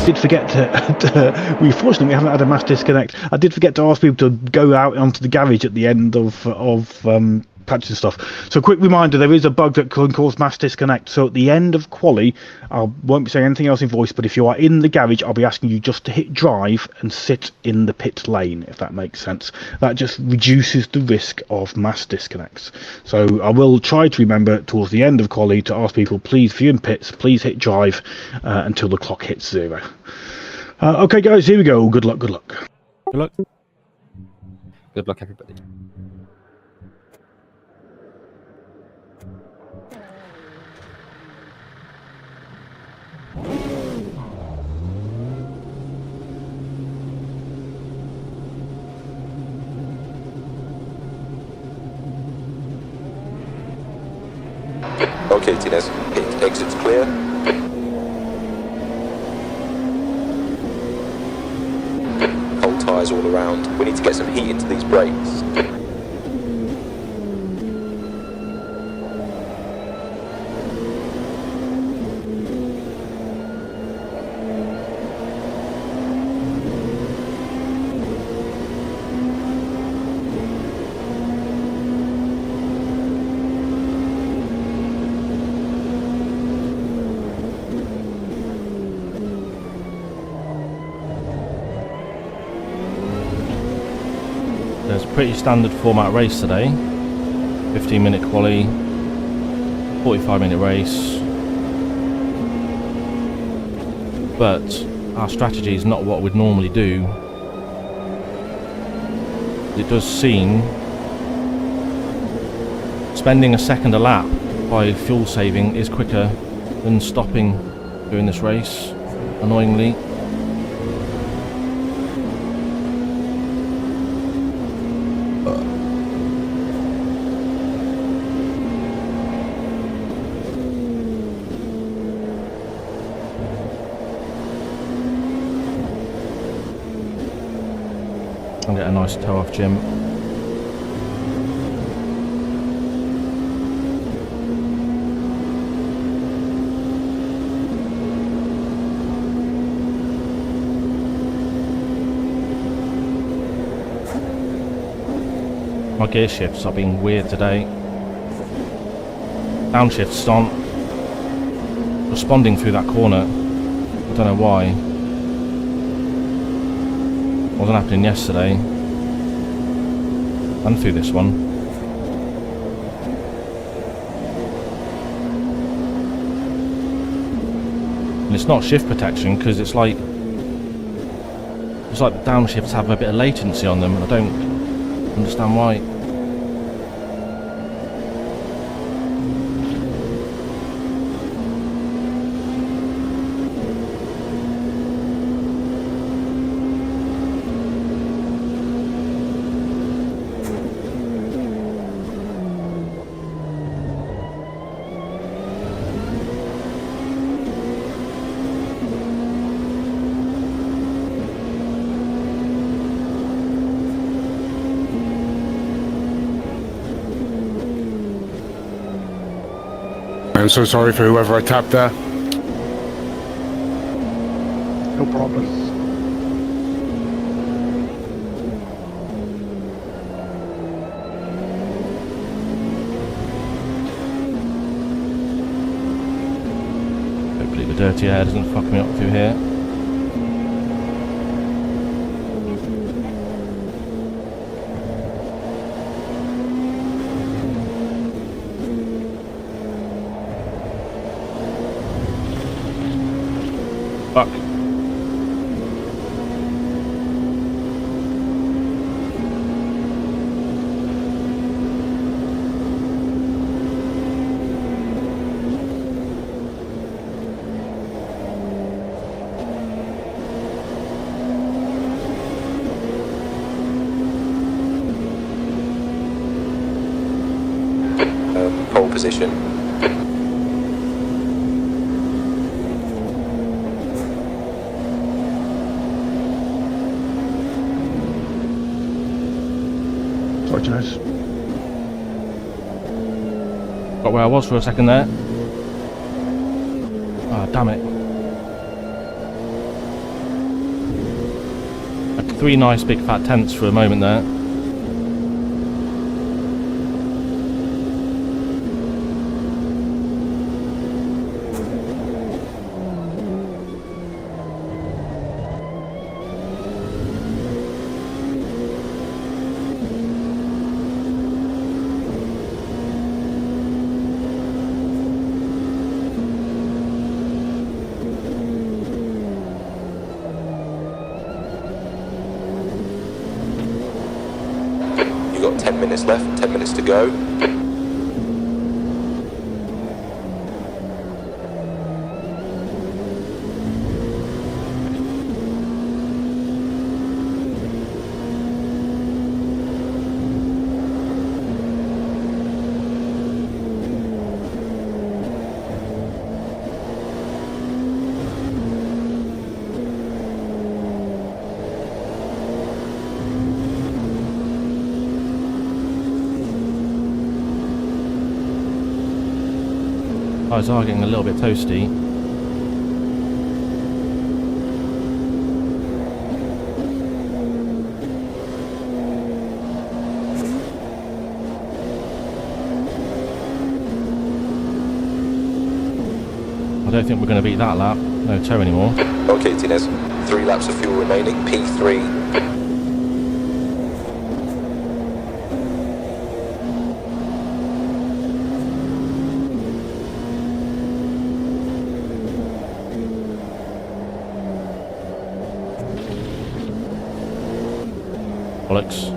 did forget to we fortunately haven't had a mass disconnect. I did forget to ask people to go out onto the garage at the end of patch and stuff. So quick reminder, there is a bug that can cause mass disconnect. So at the end of quali, I won't be saying anything else in voice, but if you are in the garage, I'll be asking you just to hit drive and sit in the pit lane, if that makes sense. That just reduces the risk of mass disconnects. So I will try to remember towards the end of quali to ask people, please, if you're in pits, please hit drive until the clock hits 0. Okay guys, here we go. Good luck, good luck. Good luck. Good luck, everybody. Okay, Tines, exit's clear. Hold tyres all around. We need to get some heat into these brakes. There's a pretty standard format race today. 15-minute quali, 45-minute race. But our strategy is not what we'd normally do. It does seem spending a second a lap by fuel saving is quicker than stopping during this race, annoyingly. I'll get a nice toe off Jim. My gear shifts are being weird today. Downshifts aren't responding through that corner. I don't know why. Wasn't happening yesterday. And through this one. And it's not shift protection because it's like the downshifts have a bit of latency on them and I don't understand why. I'm so sorry for whoever I tapped there. No problem. Hopefully the dirty air doesn't fuck me up through here. Fuck. Pole position. Nice. Got where I was for a second there. Ah, damn it. 3 nice big fat tents for a moment there. You've got 10 minutes left, 10 minutes to go. Tyres are getting a little bit toasty. I don't think we're going to beat that lap. No toe anymore. Okay, Tinez, 3 laps of fuel remaining, P3. Bollocks.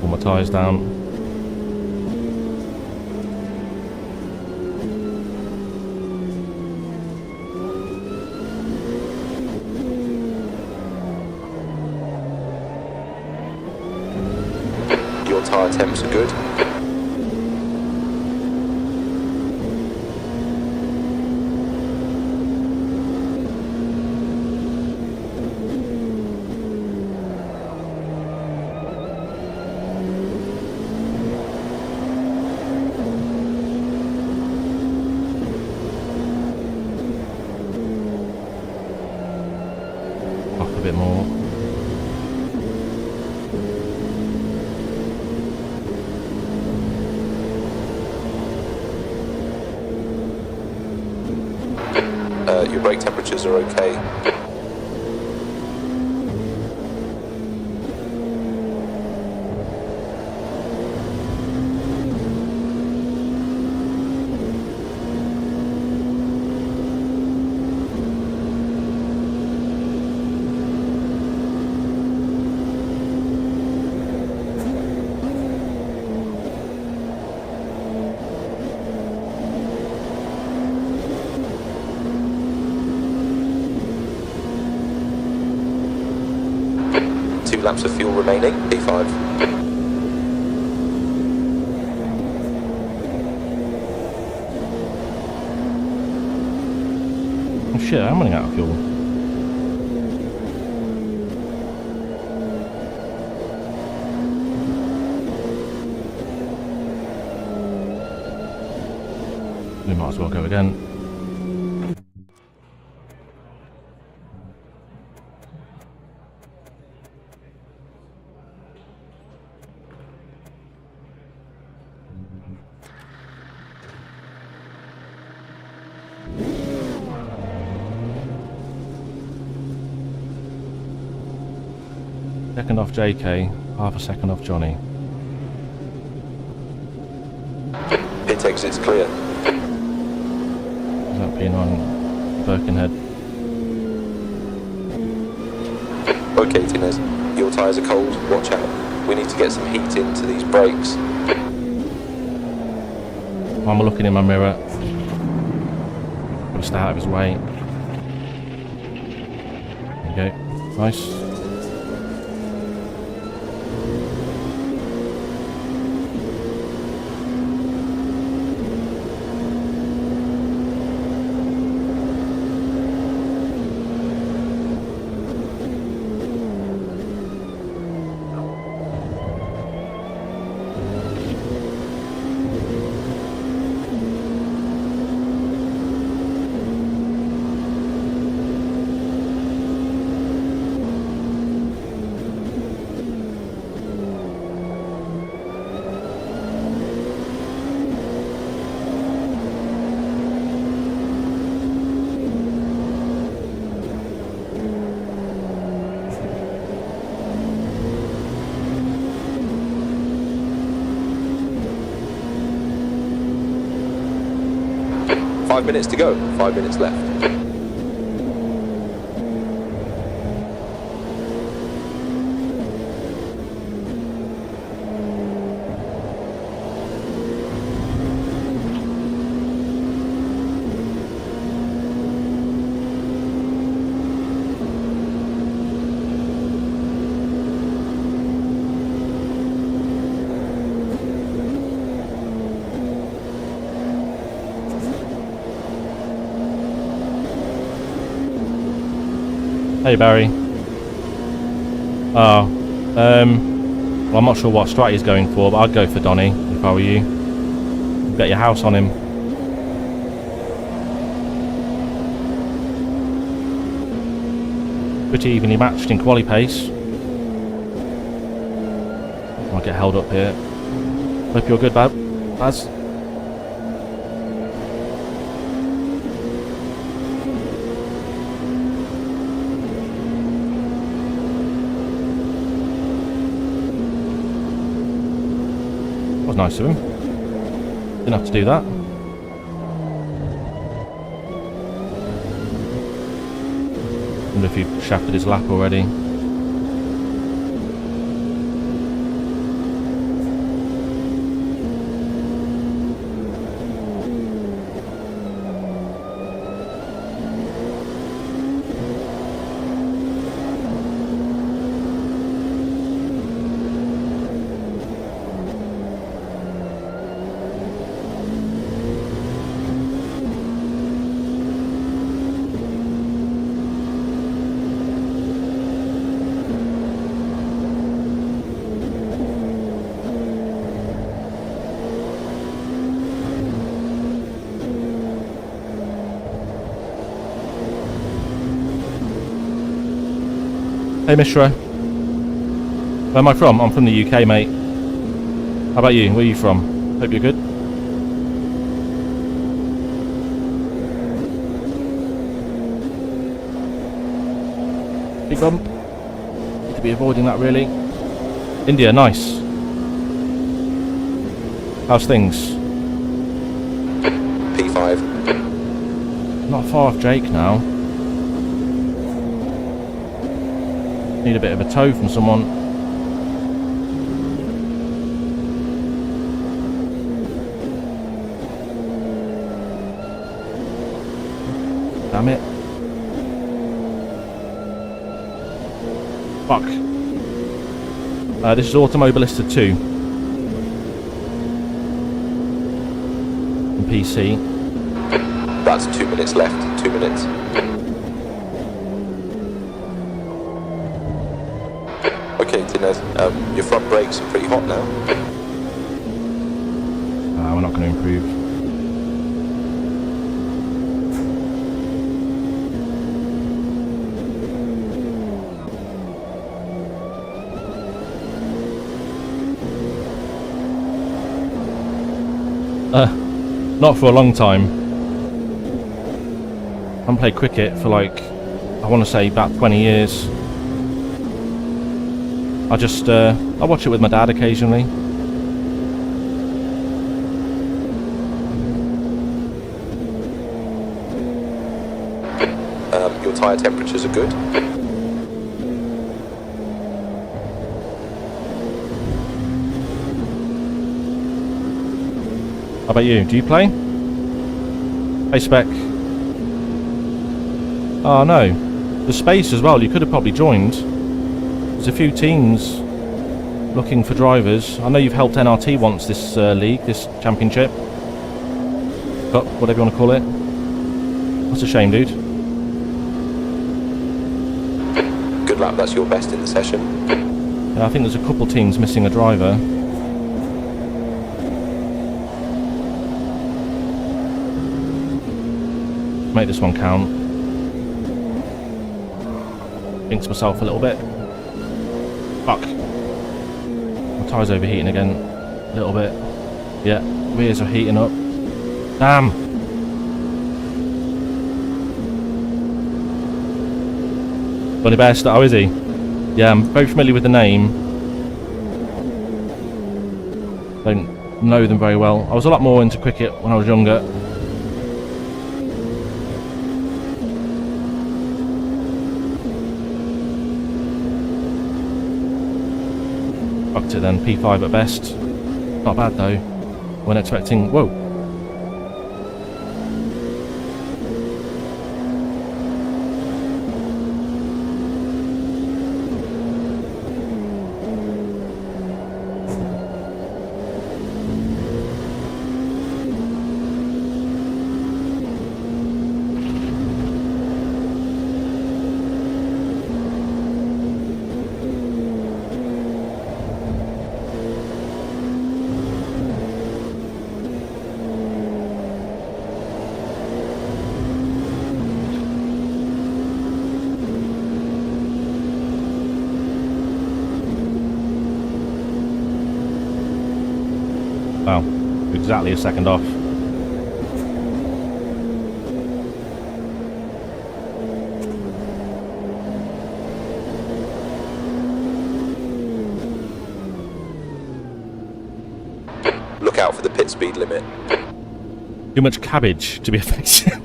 Pull my tyres down. Your tyre temps are good. Off a bit more. Your brake temperatures are okay. Laps of fuel remaining, P5. Oh shit, I'm running out of fuel. We might as well go again. Second off JK, half a second off Johnny. Pit exit's clear. Is that P9 Birkenhead? Okay, Tinez, your tyres are cold, watch out. We need to get some heat into these brakes. I'm looking in my mirror. Gotta stay out of his way. There you go. Nice. 5 minutes to go, 5 minutes left. Hey Barry. Oh, well, I'm not sure what strat he's going for, but I'd go for Donny if I were you. Bet your house on him. Pretty evenly matched in quali pace. I'll get held up here. Hope you're good, Baz. Was nice of him. Didn't have to do that. Wonder if he shafted his lap already. Hey Mishra. Where am I from? I'm from the UK, mate. How about you? Where are you from? Hope you're good. Big bump. Need to be avoiding that really. India, nice. How's things? P5. Not far off Jake now. Need a bit of a tow from someone. Damn it. Fuck. This is Automobiliste 2. On PC. That's 2 minutes left, 2 minutes. Okay, Tinez, your front brakes are pretty hot now. We're not going to improve. Not for a long time. I haven't played cricket for like, I want to say about 20 years. I just, I watch it with my dad occasionally. Your tyre temperatures are good. How about you? Do you play? Hey Spec. Oh no. The space as well, you could have probably joined. There's a few teams looking for drivers. I know you've helped NRT once this league, this championship. Cup, whatever you want to call it. That's a shame, dude. Good lap, that's your best in the session. Yeah, I think there's a couple teams missing a driver. Make this one count. Jinx myself a little bit. Fuck. My tyre's overheating again. A little bit. Yeah, rears are heating up. Damn! Bunny Best, how is he? Yeah, I'm very familiar with the name. Don't know them very well. I was a lot more into cricket when I was younger. Fucked it then. P5 at best. Not bad though. Weren't expecting. Whoa. Wow, exactly a second off. Look out for the pit speed limit. Too much cabbage to be effective.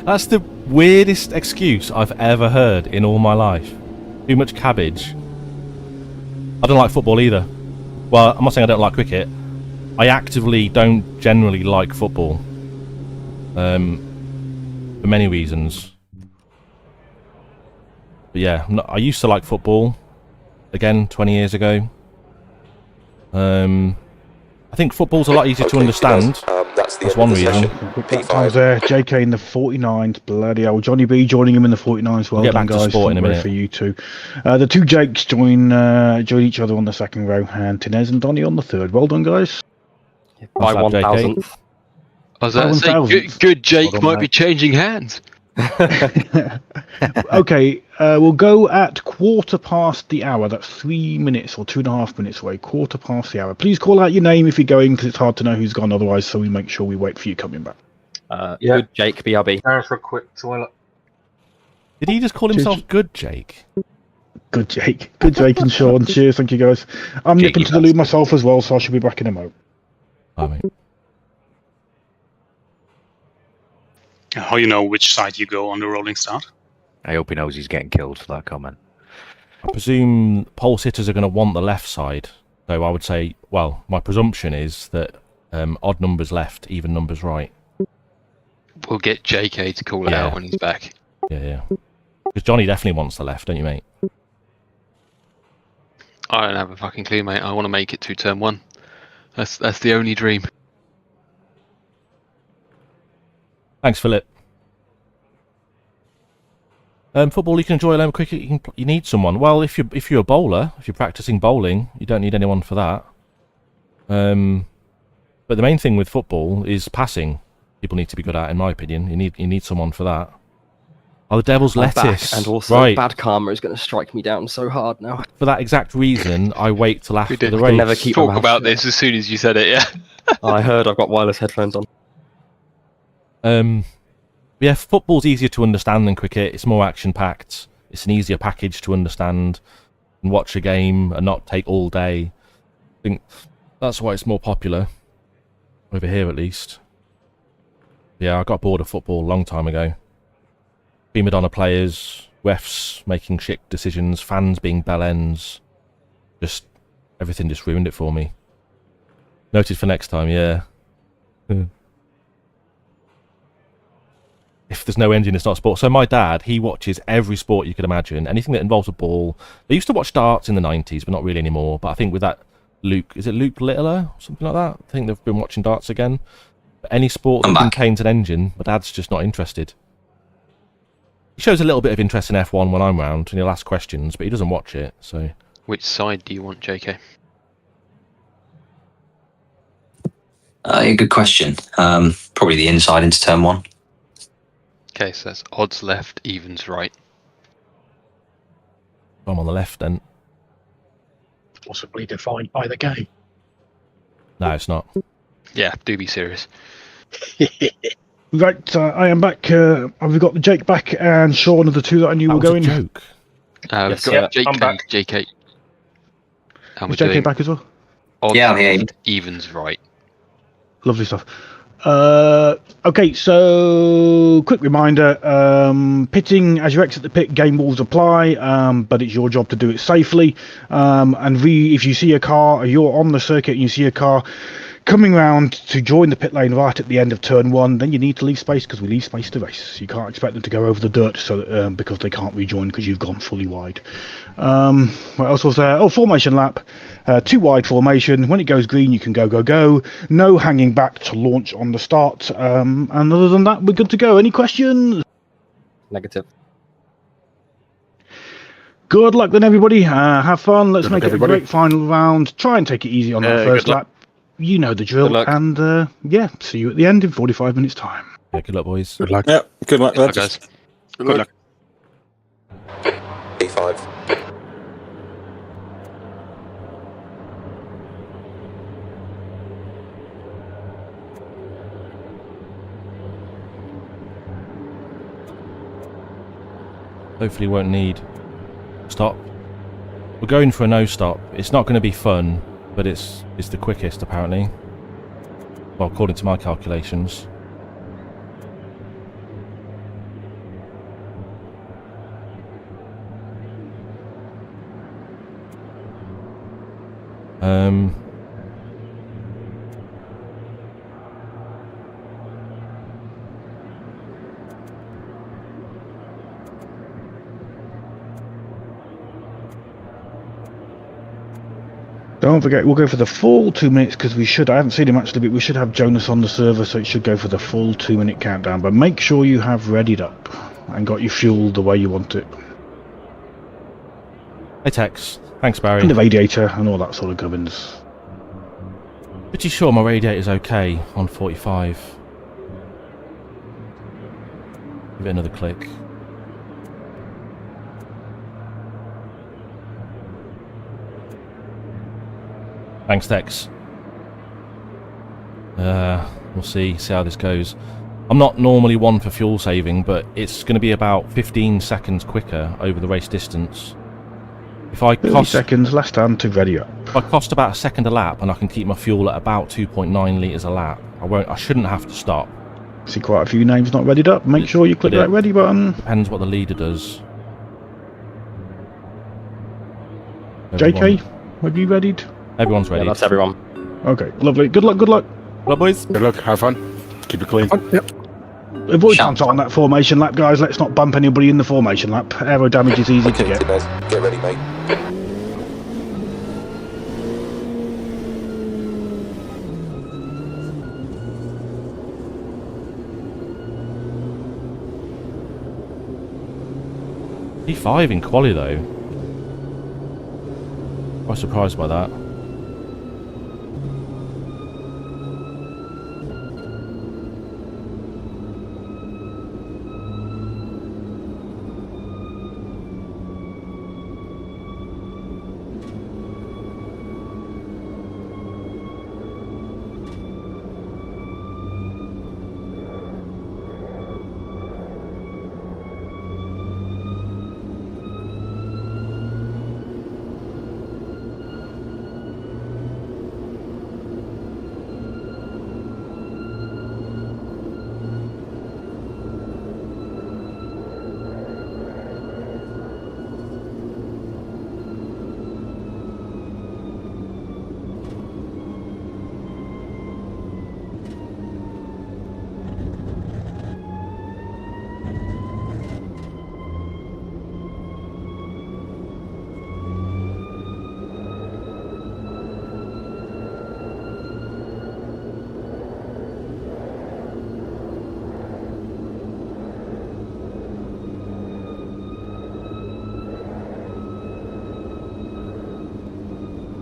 That's the weirdest excuse I've ever heard in all my life. Too much cabbage. I don't like football either. Well, I'm not saying I don't like cricket. I actively don't generally like football. For many reasons. But yeah, I used to like football. Again, 20 years ago. I think football's a lot easier to understand. That's one reason. P5 there, JK in the 49s, bloody hell. Johnny B joining him in the 49s. Well done, guys. Sport in a minute. For you two. The two Jakes join each other on the second row, and Tinez and Donny on the third. Well done, guys. By 1,000th. I was going to say, good Jake might be changing hands. Okay, we'll go at 1/4 the hour. That's 3 minutes or 2.5 minutes away. 1/4 the hour. Please call out your name if you're going, because it's hard to know who's gone otherwise, so we make sure we wait for you coming back. Yeah. Good Jake, BRB. Down for a quick toilet. Did he just call himself Good Jake? Good Jake. Good Jake and Sean. Cheers, thank you guys. I'm nipping to the loo myself as well, so I should be back in a moment. I mean. How you know which side you go on the rolling start? I hope he knows he's getting killed for that comment. I presume pole sitters are going to want the left side. So I would say, well, my presumption is that odd numbers left, even numbers right. We'll get JK to call it out when he's back. Yeah. Because Johnny definitely wants the left, don't you, mate? I don't have a fucking clue, mate. I want to make it to turn 1. That's the only dream. Thanks, Philip. Football you can enjoy alone. Cricket you need someone. Well, if you're a bowler, if you're practicing bowling, you don't need anyone for that. But the main thing with football is passing. People need to be good at, in my opinion. You need someone for that. Oh, the devil's lettuce. And also, bad karma is going to strike me down so hard now. For that exact reason, I wait till after the race. Never keep talk about this as soon as you said it. Yeah. I heard. I've got wireless headphones on. Yeah, football's easier to understand than cricket. It's more action-packed. It's an easier package to understand and watch a game and not take all day. I think that's why it's more popular over here, at least. Yeah, I got bored of football a long time ago. Prima donna players, refs making shit decisions, fans being bell ends. Just everything just ruined it for me. Noted for next time, yeah. If there's no engine, it's not sport. So my dad, he watches every sport you could imagine. Anything that involves a ball. They used to watch darts in the 90s, but not really anymore. But I think with that Luke, is it Luke Littler? Something like that? I think they've been watching darts again. But any sport that contains an engine, my dad's just not interested. He shows a little bit of interest in F1 when I'm round, and he'll ask questions, but he doesn't watch it, so... Which side do you want, JK? Good question. Probably the inside into turn 1. Okay, so that's odds left, evens right. I'm on the left then. Possibly defined by the game. No, it's not. Yeah, do be serious. Right, I am back. Have we got Jake back and Sean are the two that I knew were going? That was a joke. We've got Jake and JK. And Is JK back as well? Odds yeah, left, evens right. Lovely stuff. Okay, so quick reminder, pitting as you exit the pit, game rules apply, but it's your job to do it safely. If you see a car, or you're on the circuit and you see a car coming round to join the pit lane right at the end of turn 1, then you need to leave space, because we leave space to race. You can't expect them to go over the dirt because they can't rejoin because you've gone fully wide. What else was there? Oh, formation lap. 2 wide formation. When it goes green, you can go. No hanging back to launch on the start. And other than that, we're good to go. Any questions? Negative. Good luck then, everybody. Have fun. Let's make it a great final round. Try and take it easy on that first lap. You know the drill. And yeah, see you at the end in 45 minutes time. Yeah, good luck, boys. Good luck. Yeah, good luck, Good luck, guys. Good luck. P5. Hopefully won't need stop. We're going for a no stop. It's not going to be fun, but it's the quickest apparently. Well, according to my calculations. Don't forget, we'll go for the full 2 minutes because I haven't seen him actually, but we should have Jonas on the server, so it should go for the full 2 minute countdown. But make sure you have readied up and got your fuel the way you want it. Hey Tex, thanks Barry. And the radiator and all that sort of gubbins. Pretty sure my radiator's okay on 45. Give it another click. Thanks, Tex. We'll see how this goes. I'm not normally one for fuel saving, but it's going to be about 15 seconds quicker over the race distance. If I 30 seconds, last time to ready up. If I cost about a second a lap and I can keep my fuel at about 2.9 litres a lap, I shouldn't have to stop. See quite a few names not readied up. Make sure you click that ready button. Depends what the leader does. JK, have you readied? Everyone's ready. Yeah, that's everyone. Okay, lovely. Good luck, good luck. Well, boys. Good luck, have fun. Keep it clean. Yep. Avoid contact on that formation lap, guys. Let's not bump anybody in the formation lap. Aero damage is easy to get. Get ready, mate. P5 in quali though. Quite surprised by that.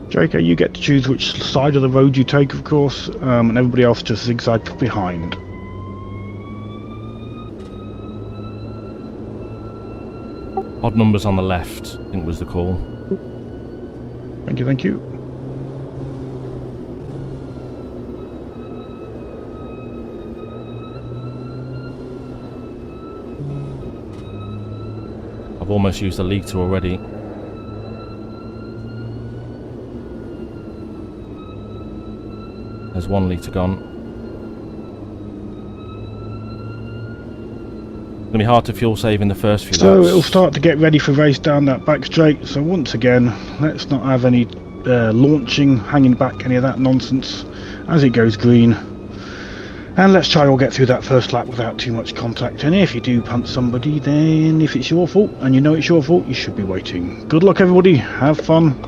JK, you get to choose which side of the road you take, of course, and everybody else just zigzag behind. Odd numbers on the left, I think was the call. Thank you, thank you. I've almost used the Lite already. There's 1 litre gone. It's going to be hard to fuel save in the first few So laps. it'll start to get ready for race down that back straight. So once again, let's not have any launching, hanging back, any of that nonsense as it goes green. And let's try and get through that first lap without too much contact. And if you do punt somebody, then if it's your fault and you know it's your fault, you should be waiting. Good luck, everybody. Have fun.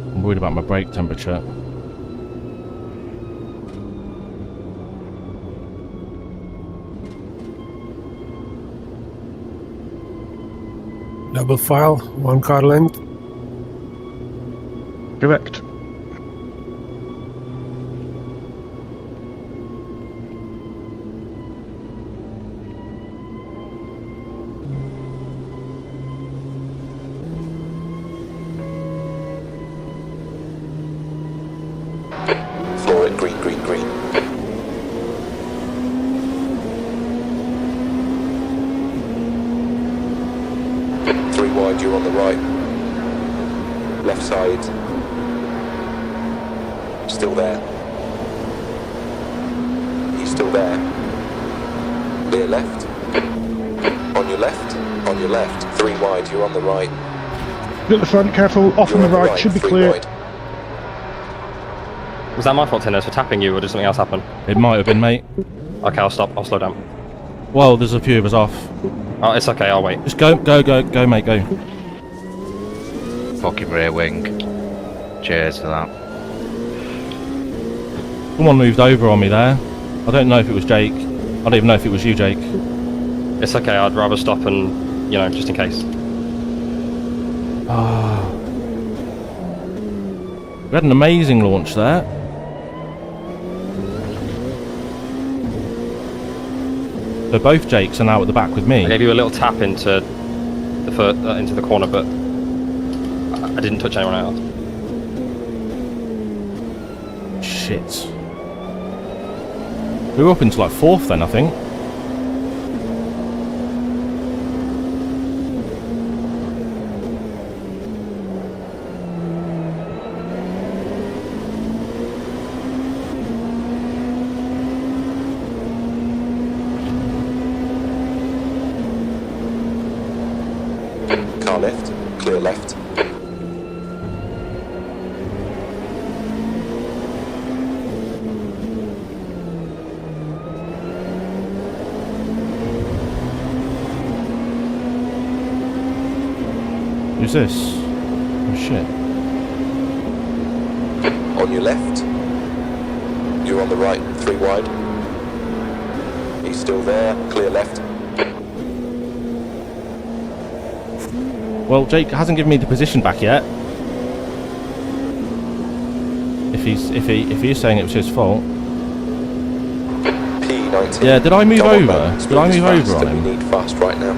I'm worried about my brake temperature. Double file, 1 car length. Correct. Floor it, green, green, green. Three wide, you're on the right. Left side. Still there. He's still there. Clear left. On your left. On your left. Three wide, you're on the right. At the front, careful. Off on the right, should be three clear. wide. Was that my fault, Tinez, for tapping you, or did something else happen? It might have been, mate. Okay, I'll stop. I'll slow down. Well, there's a few of us off. Oh, it's okay. I'll wait. Just go, mate, go. Fucking rear wing. Cheers for that. Someone moved over on me there. I don't know if it was Jake. I don't even know if it was you, Jake. It's okay. I'd rather stop and, you know, just in case. We had an amazing launch there. So both Jakes are now at the back with me. I gave you a little tap into the corner, but I didn't touch anyone else. Shit. We were up into like 4th then, I think. Car left. Clear left. Who's this? Oh shit. On your left. You're on the right. Three wide. He's still there. Clear left. Well, Jake hasn't given me the position back yet. If he is saying it was his fault. P19. Yeah, did I move Come on, over? man. Did I Speed move is over fast on and him? We need fast right now.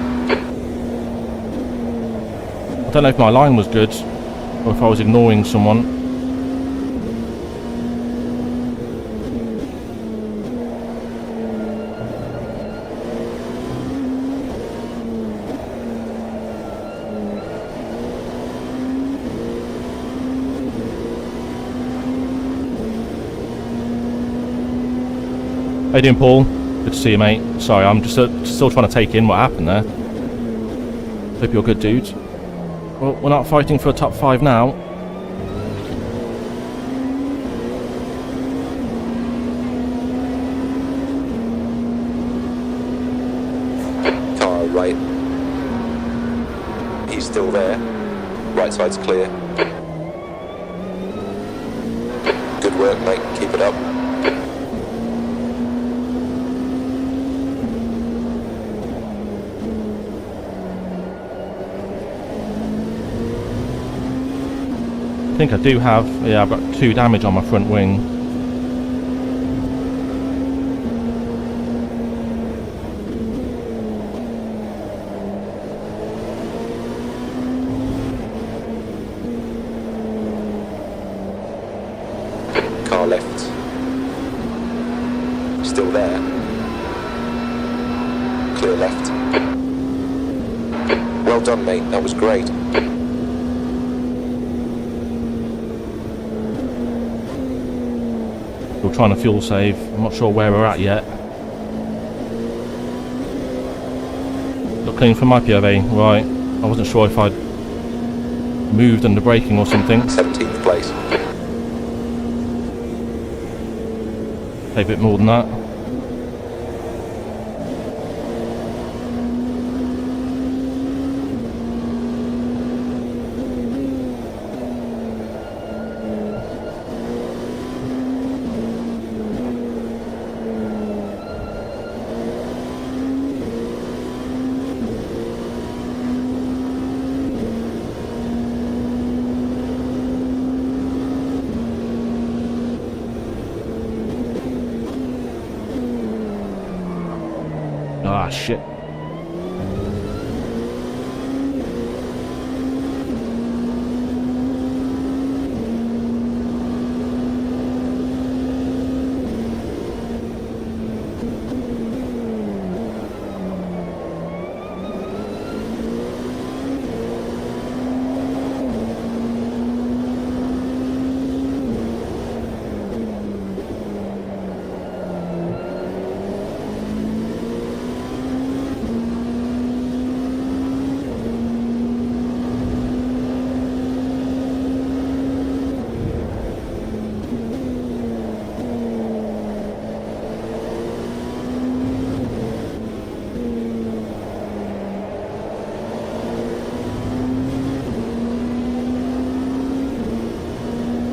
I don't know if my line was good or if I was ignoring someone. How you doing, Paul? Good to see you, mate. Sorry, I'm just still trying to take in what happened there. Hope you're good, dude. Well, we're not fighting for a top 5 now. Car right. He's still there. Right side's clear. Good work, mate. Keep it up. I think I do have, yeah, I've got 2 damage on my front wing. Car left. Still there. Clear left. Well done, mate. That was great. still trying to fuel save. I'm not sure where we're at yet. Look clean from my POV, right. I wasn't sure if I'd moved under braking or something. 17th place. A bit more than that. Ah, shit.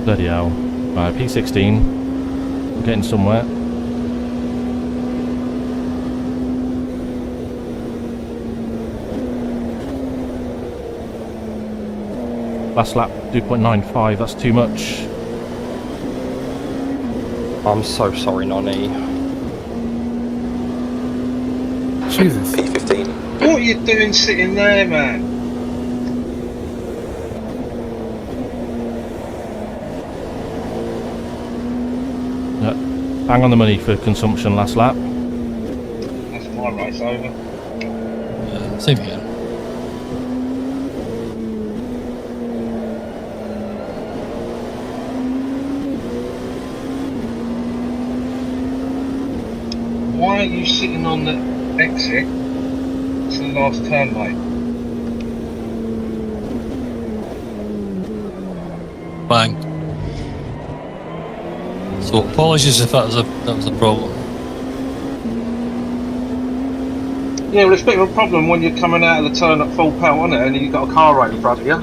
Bloody hell. Right, P16. We're getting somewhere. Last lap, 2.95, that's too much. I'm so sorry, Nonny. Jesus. P15. What are you doing sitting there, man? Bang on the money for consumption last lap. That's my race over. Same here. Why are you sitting on the exit? It's the last turn, mate. Bang. So apologies if that was a problem. Yeah, well, it's a bit of a problem when you're coming out of the turn at full pelt, isn't it? And you've got a car right in front of you.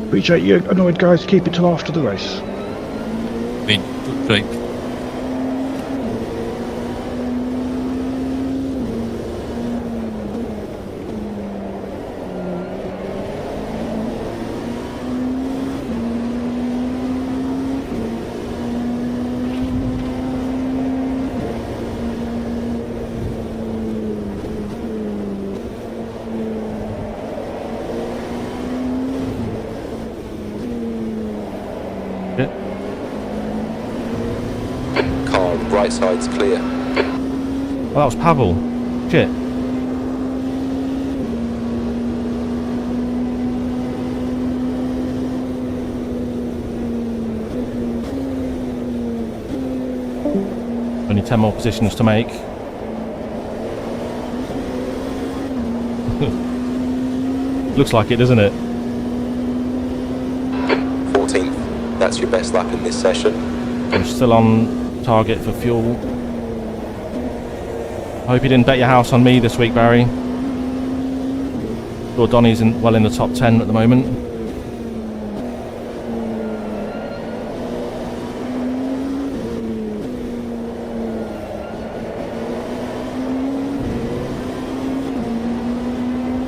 Appreciate you annoyed guys, keep it till after the race. I mean, great. Car, right side's clear. Well, that was Pavel. Shit. Only 10 more positions to make. Looks like it, doesn't it? 14th. That's your best lap in this session. I'm still on target for fuel. I hope you didn't bet your house on me this week, Barry. Sure, Donny's well in the top 10 at the moment.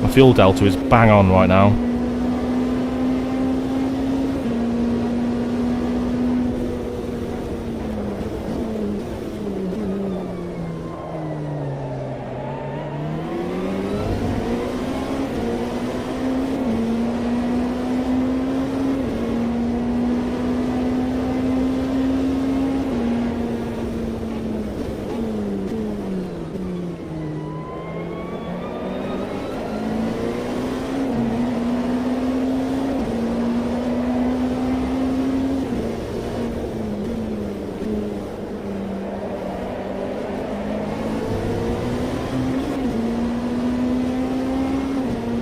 My fuel delta is bang on right now.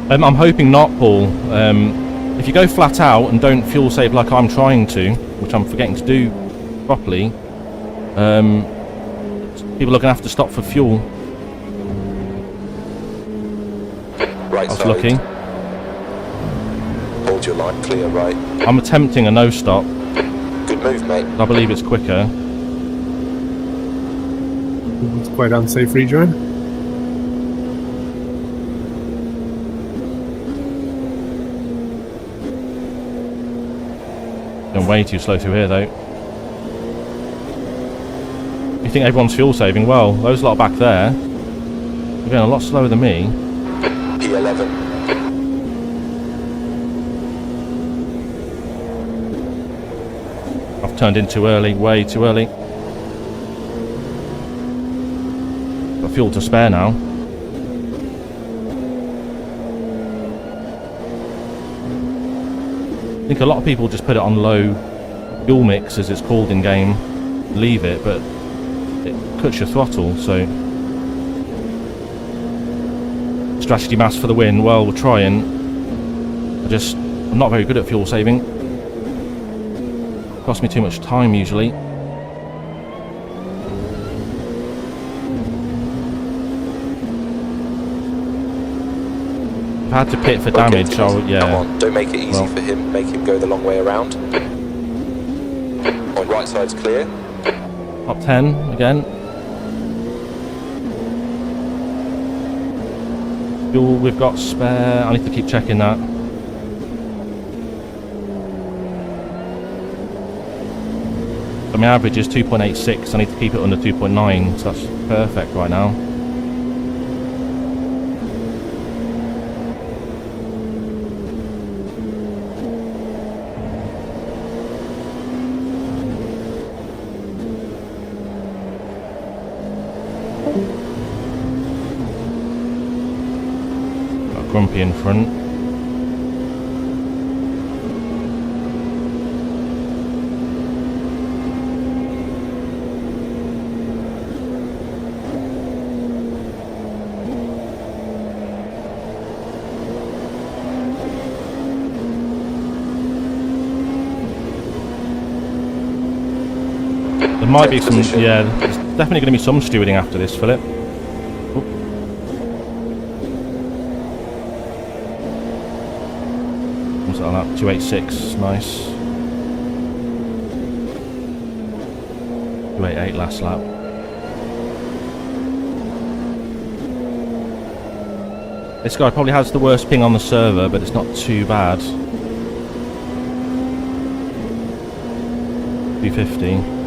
I'm hoping not, Paul. If you go flat out and don't fuel save like I'm trying to, which I'm forgetting to do properly, people are going to have to stop for fuel. Right I was side. looking. Hold your line, clear right. I'm attempting a no stop. Good move, mate. I believe it's quicker. It's quite unsafe rejoin. Going way too slow through here though. You think everyone's fuel saving? Well, those lot back there, they're going a lot slower than me. P11. I've turned in too early, way too early. Got fuel to spare now. I think a lot of people just put it on low fuel mix, as it's called in game, leave it, but it cuts your throttle, so... Strategy mass for the win. Well, we're trying. I'm not very good at fuel saving. Costs me too much time usually. If I had to pit for damage, I would, yeah. Come on, don't make it easy for him. Make him go the long way around. On right side's clear. Top 10 again. Fuel we've got spare. I need to keep checking that. So my average is 2.86. I need to keep it under 2.9, so that's perfect right now. Grumpy in front. There might be some, yeah, there's definitely going to be some stewarding after this, Philip. On that 286, nice. 288 last lap. This guy probably has the worst ping on the server, but it's not too bad. 250.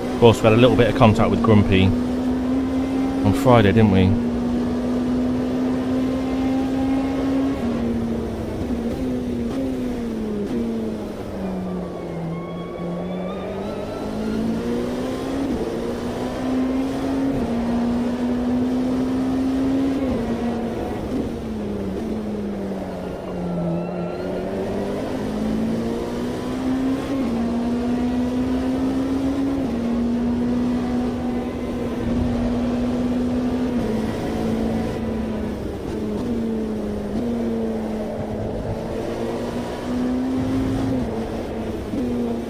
Of course, we had a little bit of contact with Grumpy on Friday, didn't we?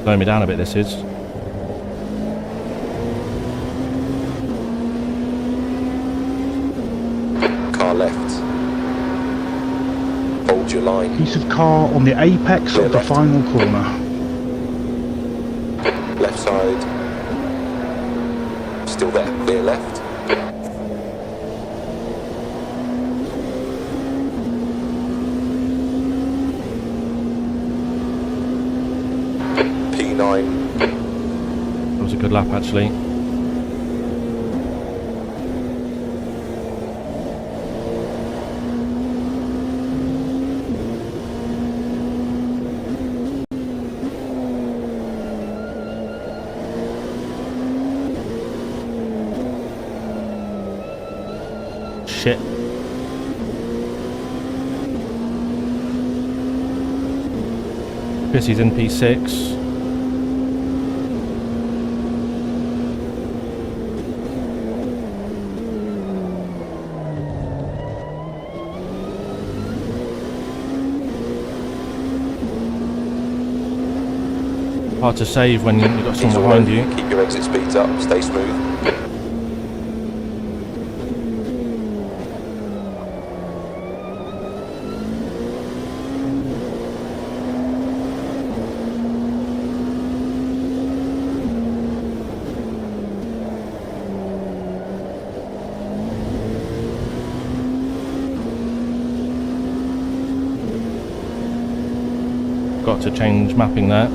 Slowing me down a bit, this is. Car left. Hold your line. Piece of car on the apex Clear of the left. final corner. Left side. Still there. Clear left. P9. That was a good lap, actually. Shit. Chrissy's in P6. Hard to save when you've got someone behind you. Keep your exit speeds up, stay smooth. Got to change mapping there.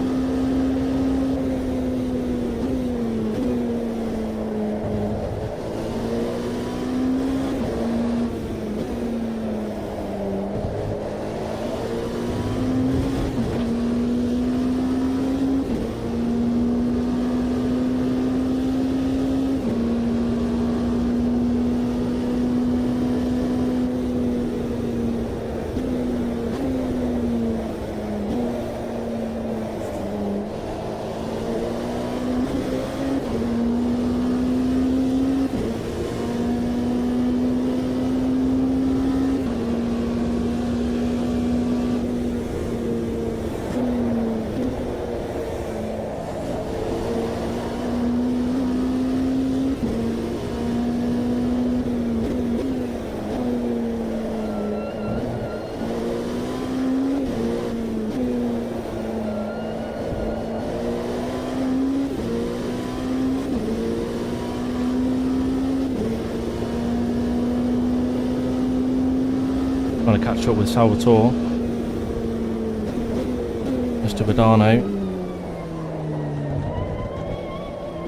Trying to catch up with Salvatore. Mr. Badano.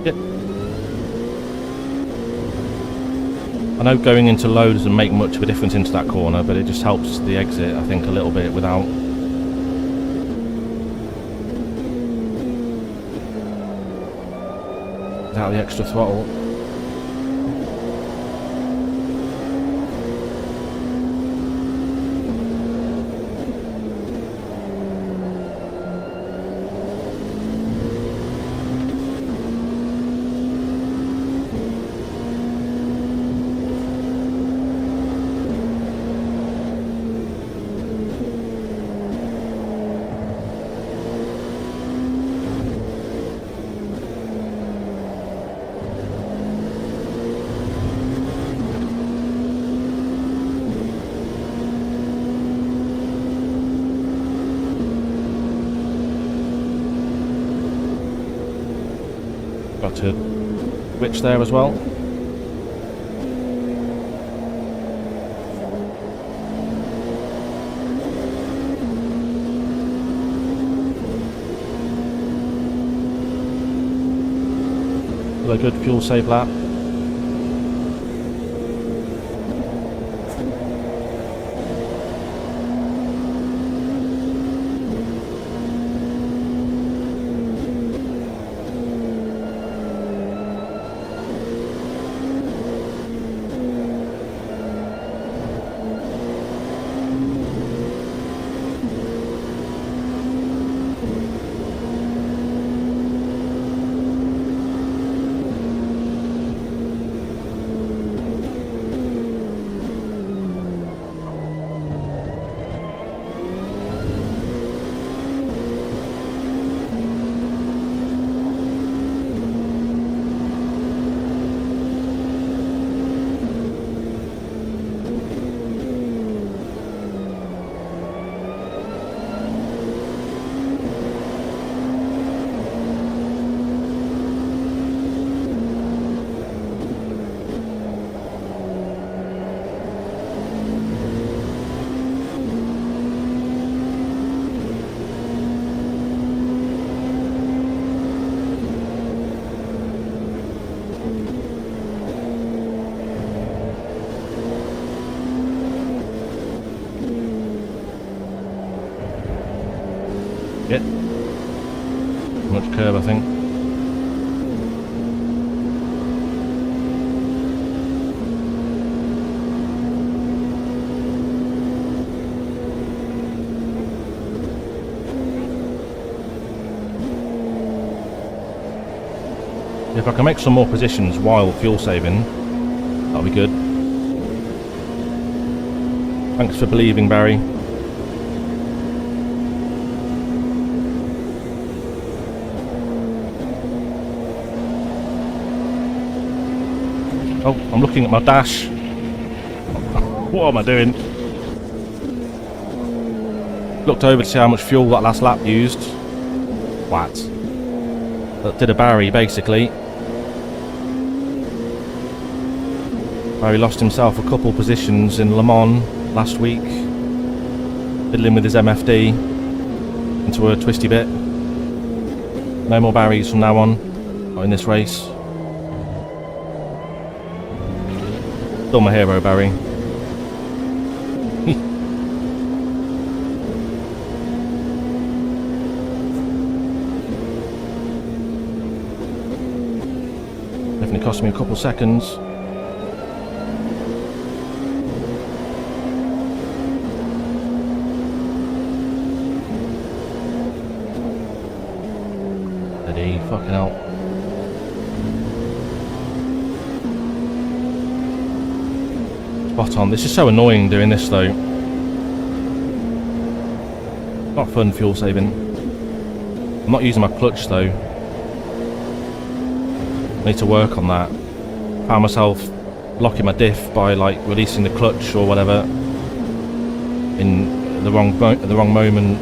Yep. I know going into low doesn't make much of a difference into that corner, but it just helps the exit, I think, a little bit without the extra throttle. Got to switch there as well. A good fuel save lap. Much curb, I think. if I can make some more positions while fuel saving, that'll be good. Thanks for believing, Barry. Oh, I'm looking at my dash. What am I doing? Looked over to see how much fuel that last lap used. What? That did a Barry, basically. Barry lost himself a couple positions in Le Mans last week, fiddling with his MFD into a twisty bit. No more Barrys from now on, not in this race. Still my hero, Barry. Definitely cost me a couple seconds. Steady, fucking hell. Spot on. This is so annoying doing this though. Not fun fuel saving. I'm not using my clutch though. I need to work on that. Found myself blocking my diff by like releasing the clutch or whatever in the wrong moment.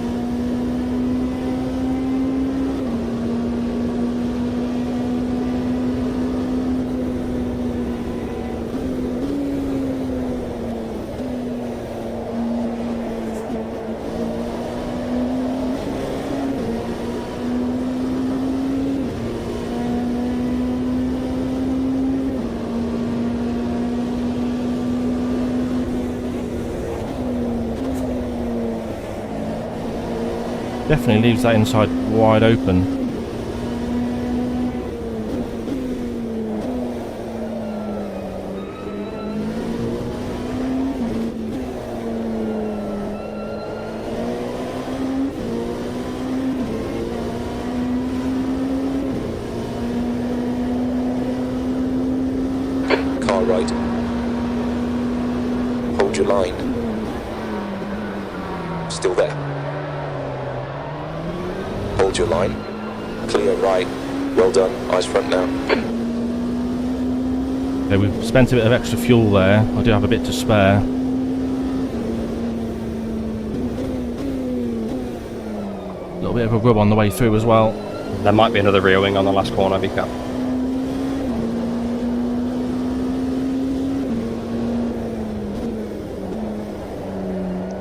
Definitely leaves that inside wide open. Car right. Hold your line. Still there. Hold your line. Clear right. Well done. Eyes front now. Okay, we've spent a bit of extra fuel there. I do have a bit to spare. A little bit of a rub on the way through as well. There might be another rear wing on the last corner, be careful.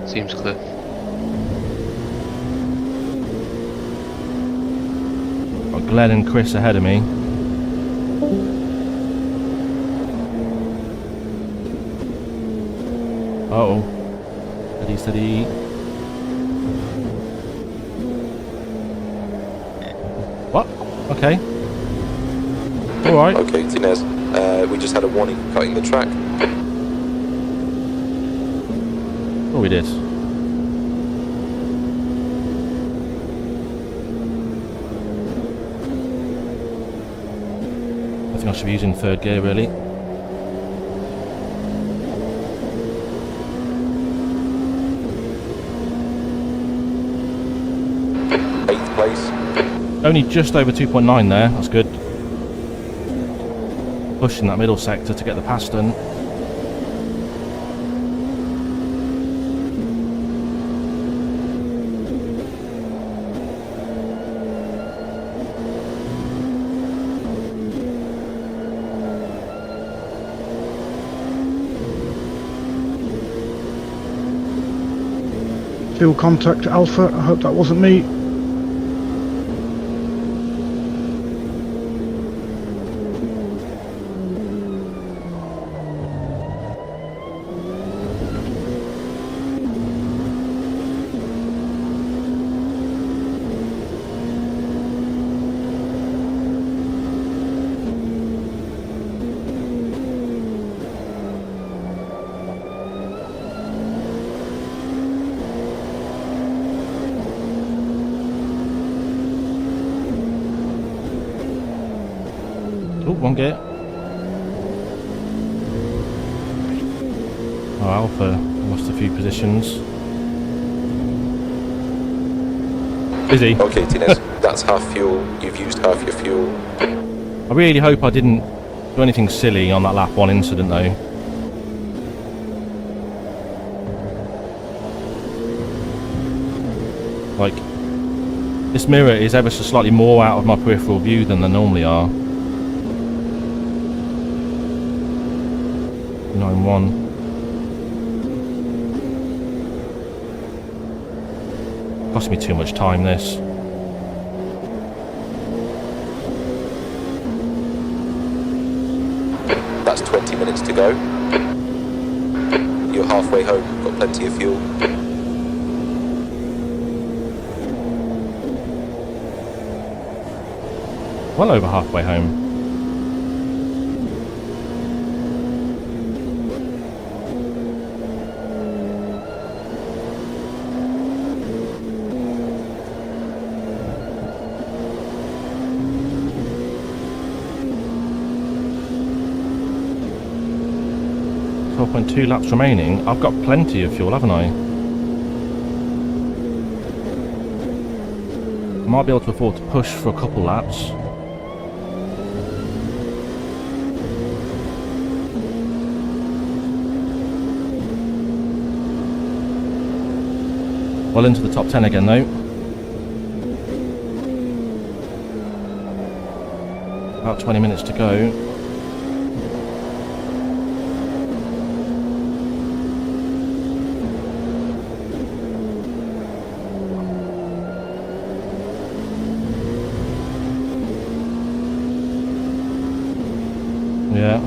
Seems clear. Got Glenn and Chris ahead of me. Uh-oh. Steady, steady. What? Okay. Alright. Okay, Tinez. We just had a warning cutting the track. Oh, we did. I think I should be using third gear, really. Eighth place. Only just over 2.9 there, that's good. Pushing that middle sector to get the pass done. Fuel contact Alpha, I hope that wasn't me. one gear. Oh, Alpha lost a few positions. Busy. Okay, Tines, that's half fuel. You've used half your fuel. I really hope I didn't do anything silly on that lap 1 incident though. Like, this mirror is ever so slightly more out of my peripheral view than they normally are. 9-1. Cost me too much time, this. That's 20 minutes to go. You're halfway home, got plenty of fuel. Well over halfway home. .2 laps remaining. I've got plenty of fuel, haven't I? I might be able to afford to push for a couple laps. Well into the top 10 again though. About 20 minutes to go. Yeah.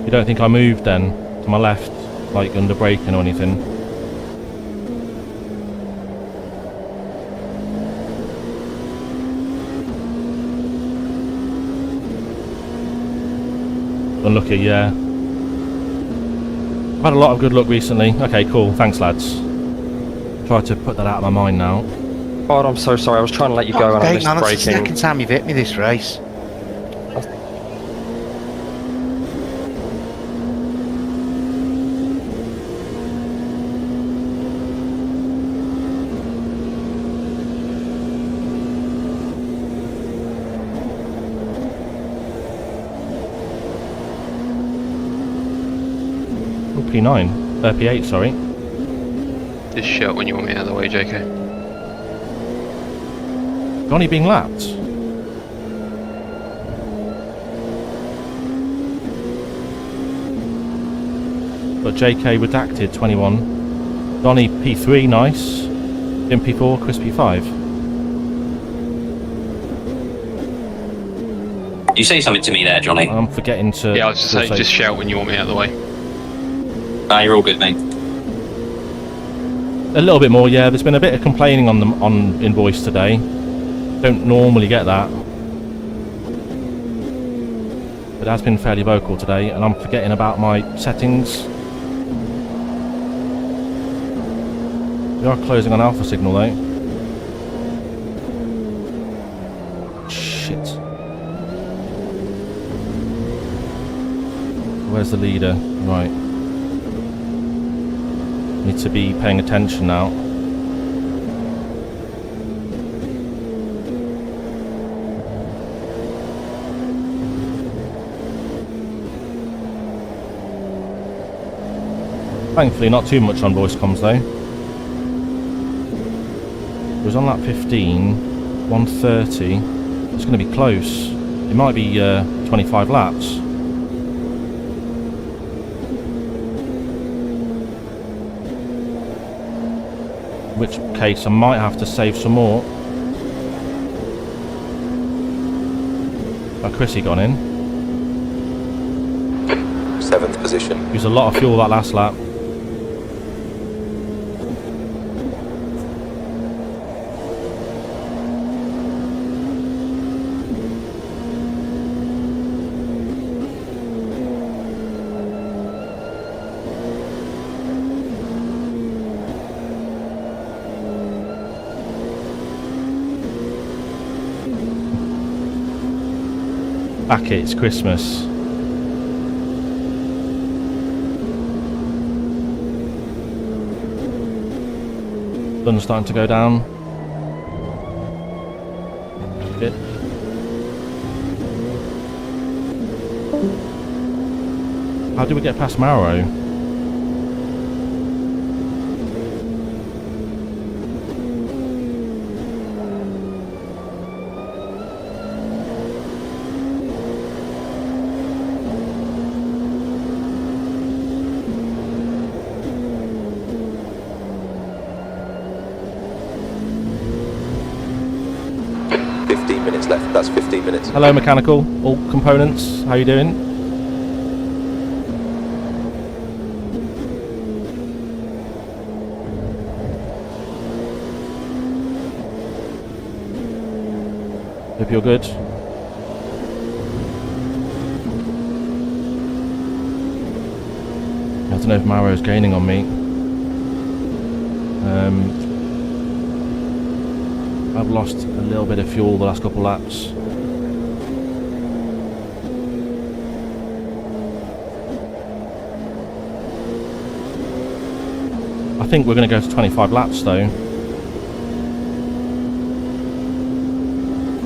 You don't think I moved then to my left, like under braking or anything? Unlucky, yeah. I've had a lot of good luck recently. Okay, cool. Thanks, lads. Try to put that out of my mind now. God, I'm so sorry. I was trying to let you go and I missed That's the braking. second time you've hit me this race. P9, P8, sorry. Just shout when you want me out of the way, JK. Johnny being lapped. But JK redacted 21. Donny P3, nice. Jim P4, Chris P5. You say something to me there, Johnny? I'm forgetting to. Yeah, I was just saying, just shout when you want me out of the way. Nah, you're all good, mate. A little bit more, yeah. There's been a bit of complaining on them on invoice today. Don't normally get that. It has been fairly vocal today, and I'm forgetting about my settings. We are closing on alpha signal though. Shit. Where's the leader? Right. Need to be paying attention now. Thankfully not too much on voice comms though. It was on lap 15, 130. It's going to be close. It might be 25 laps. In which case I might have to save some more. Oh, Chrissy gone in. 7th position. Used a lot of fuel that last lap. Back it, it's Christmas. Sun's starting to go down. Good. How do we get past Marrow? Left, that's 15 minutes. Hello Mechanical, all components, how you doing? Hope you're good. I don't know if Marrow's gaining on me. I've lost a little bit of fuel the last couple laps. I think we're going to go to 25 laps though.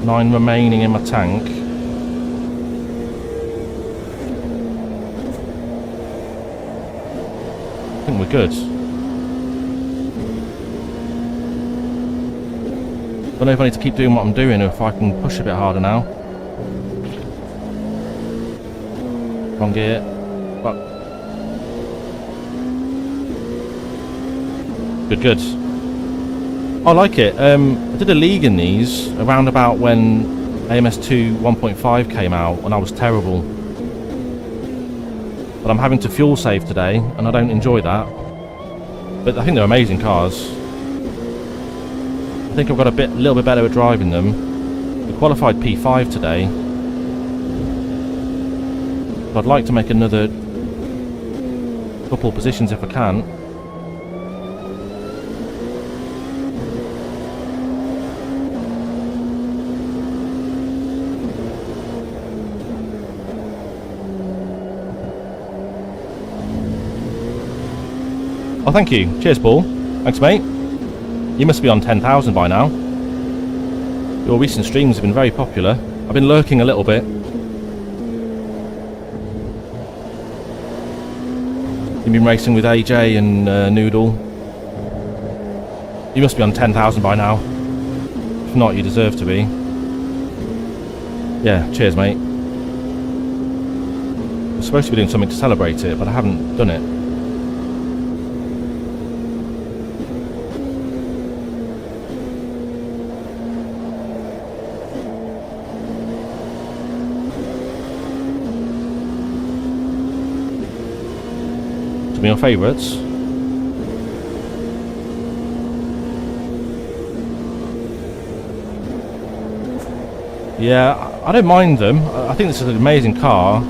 9 remaining in my tank. I think we're good. Don't know if I need to keep doing what I'm doing or if I can push a bit harder now. Wrong gear. But good. I like it. I did a league in these around about when AMS2 1.5 came out and I was terrible. But I'm having to fuel save today and I don't enjoy that. But I think they're amazing cars. I think I've got a little bit better at driving them. We qualified P5 today. So I'd like to make another couple of positions if I can. Oh, thank you. Cheers, Paul. Thanks, mate. You must be on 10,000 by now. Your recent streams have been very popular. I've been lurking a little bit. You've been racing with AJ and Noodle. You must be on 10,000 by now. If not, you deserve to be. Yeah, cheers, mate. I'm supposed to be doing something to celebrate it, but I haven't done it. Your favourites. Yeah, I don't mind them. I think this is an amazing car.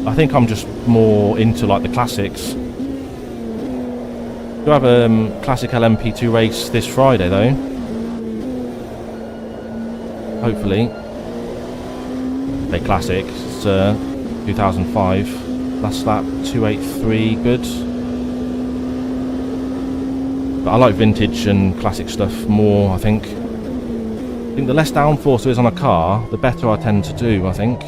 I think I'm just more into like the classics. Do have a classic LMP2 race this Friday though. Hopefully. A classic. It's 2005. Last lap 283, good. But I like vintage and classic stuff more, I think. I think the less downforce there is on a car, the better I tend to do, I think.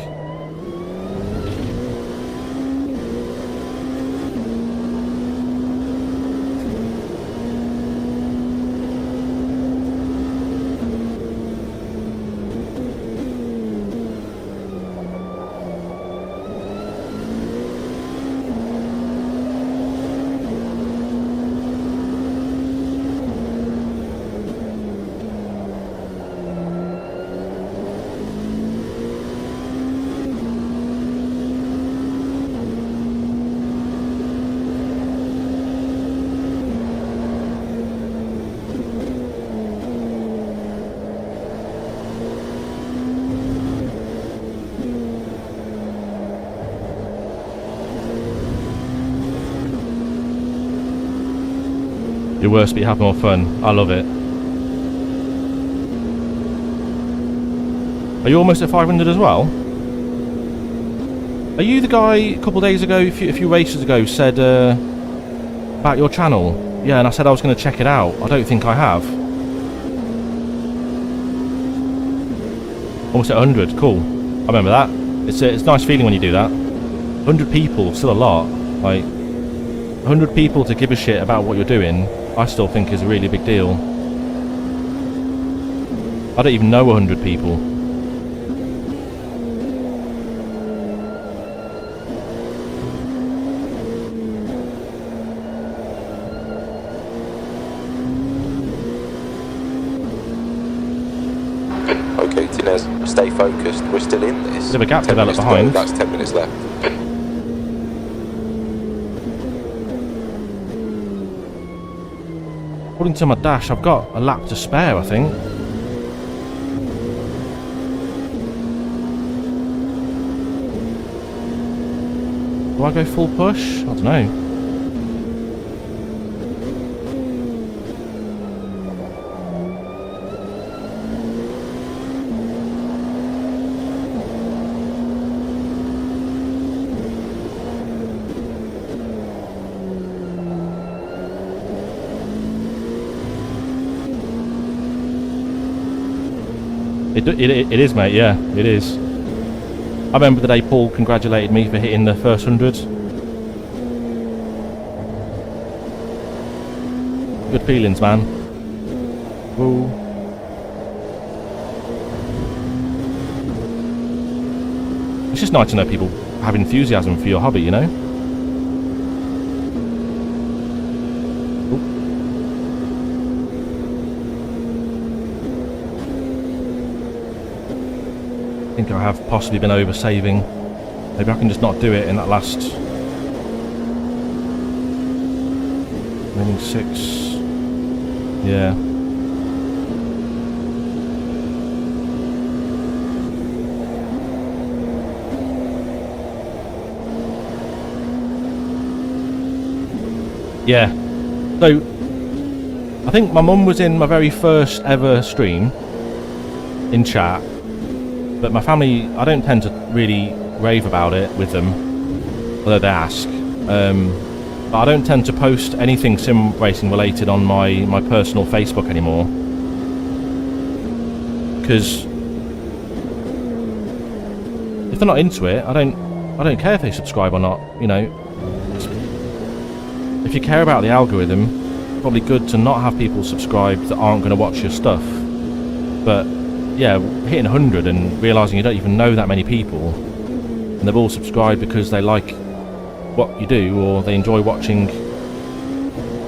Your worst, but you have more fun. I love it. Are you almost at 500 as well? Are you the guy a couple of days ago, a few races ago, said about your channel? Yeah, and I said I was going to check it out. I don't think I have. Almost at 100, cool. I remember that. It's a nice feeling when you do that. 100 people, still a lot. Like, 100 people to give a shit about what you're doing, I still think is a really big deal. I don't even know 100 people. Okay, Tinez, stay focused. We're still in this. Bit of a gap 10 developed minutes to go. behind. That's 10 minutes left. According to my dash, I've got a lap to spare, I think. Do I go full push? I don't know. It is, mate, yeah, it is. I remember the day Paul congratulated me for hitting the first 100. Good feelings, man. Whoa. It's just nice to know people have enthusiasm for your hobby, you know? I think I have possibly been over saving. Maybe I can just not do it in that last remaining 6. Yeah. Yeah. So I think my mum was in my very first ever stream in chat. But my family, I don't tend to really rave about it with them, although they ask. But I don't tend to post anything sim racing related on my personal Facebook anymore, because if they're not into it, I don't care if they subscribe or not. You know, if you care about the algorithm, it's probably good to not have people subscribe that aren't going to watch your stuff. But yeah, hitting 100 and realising you don't even know that many people, and they've all subscribed because they like what you do or they enjoy watching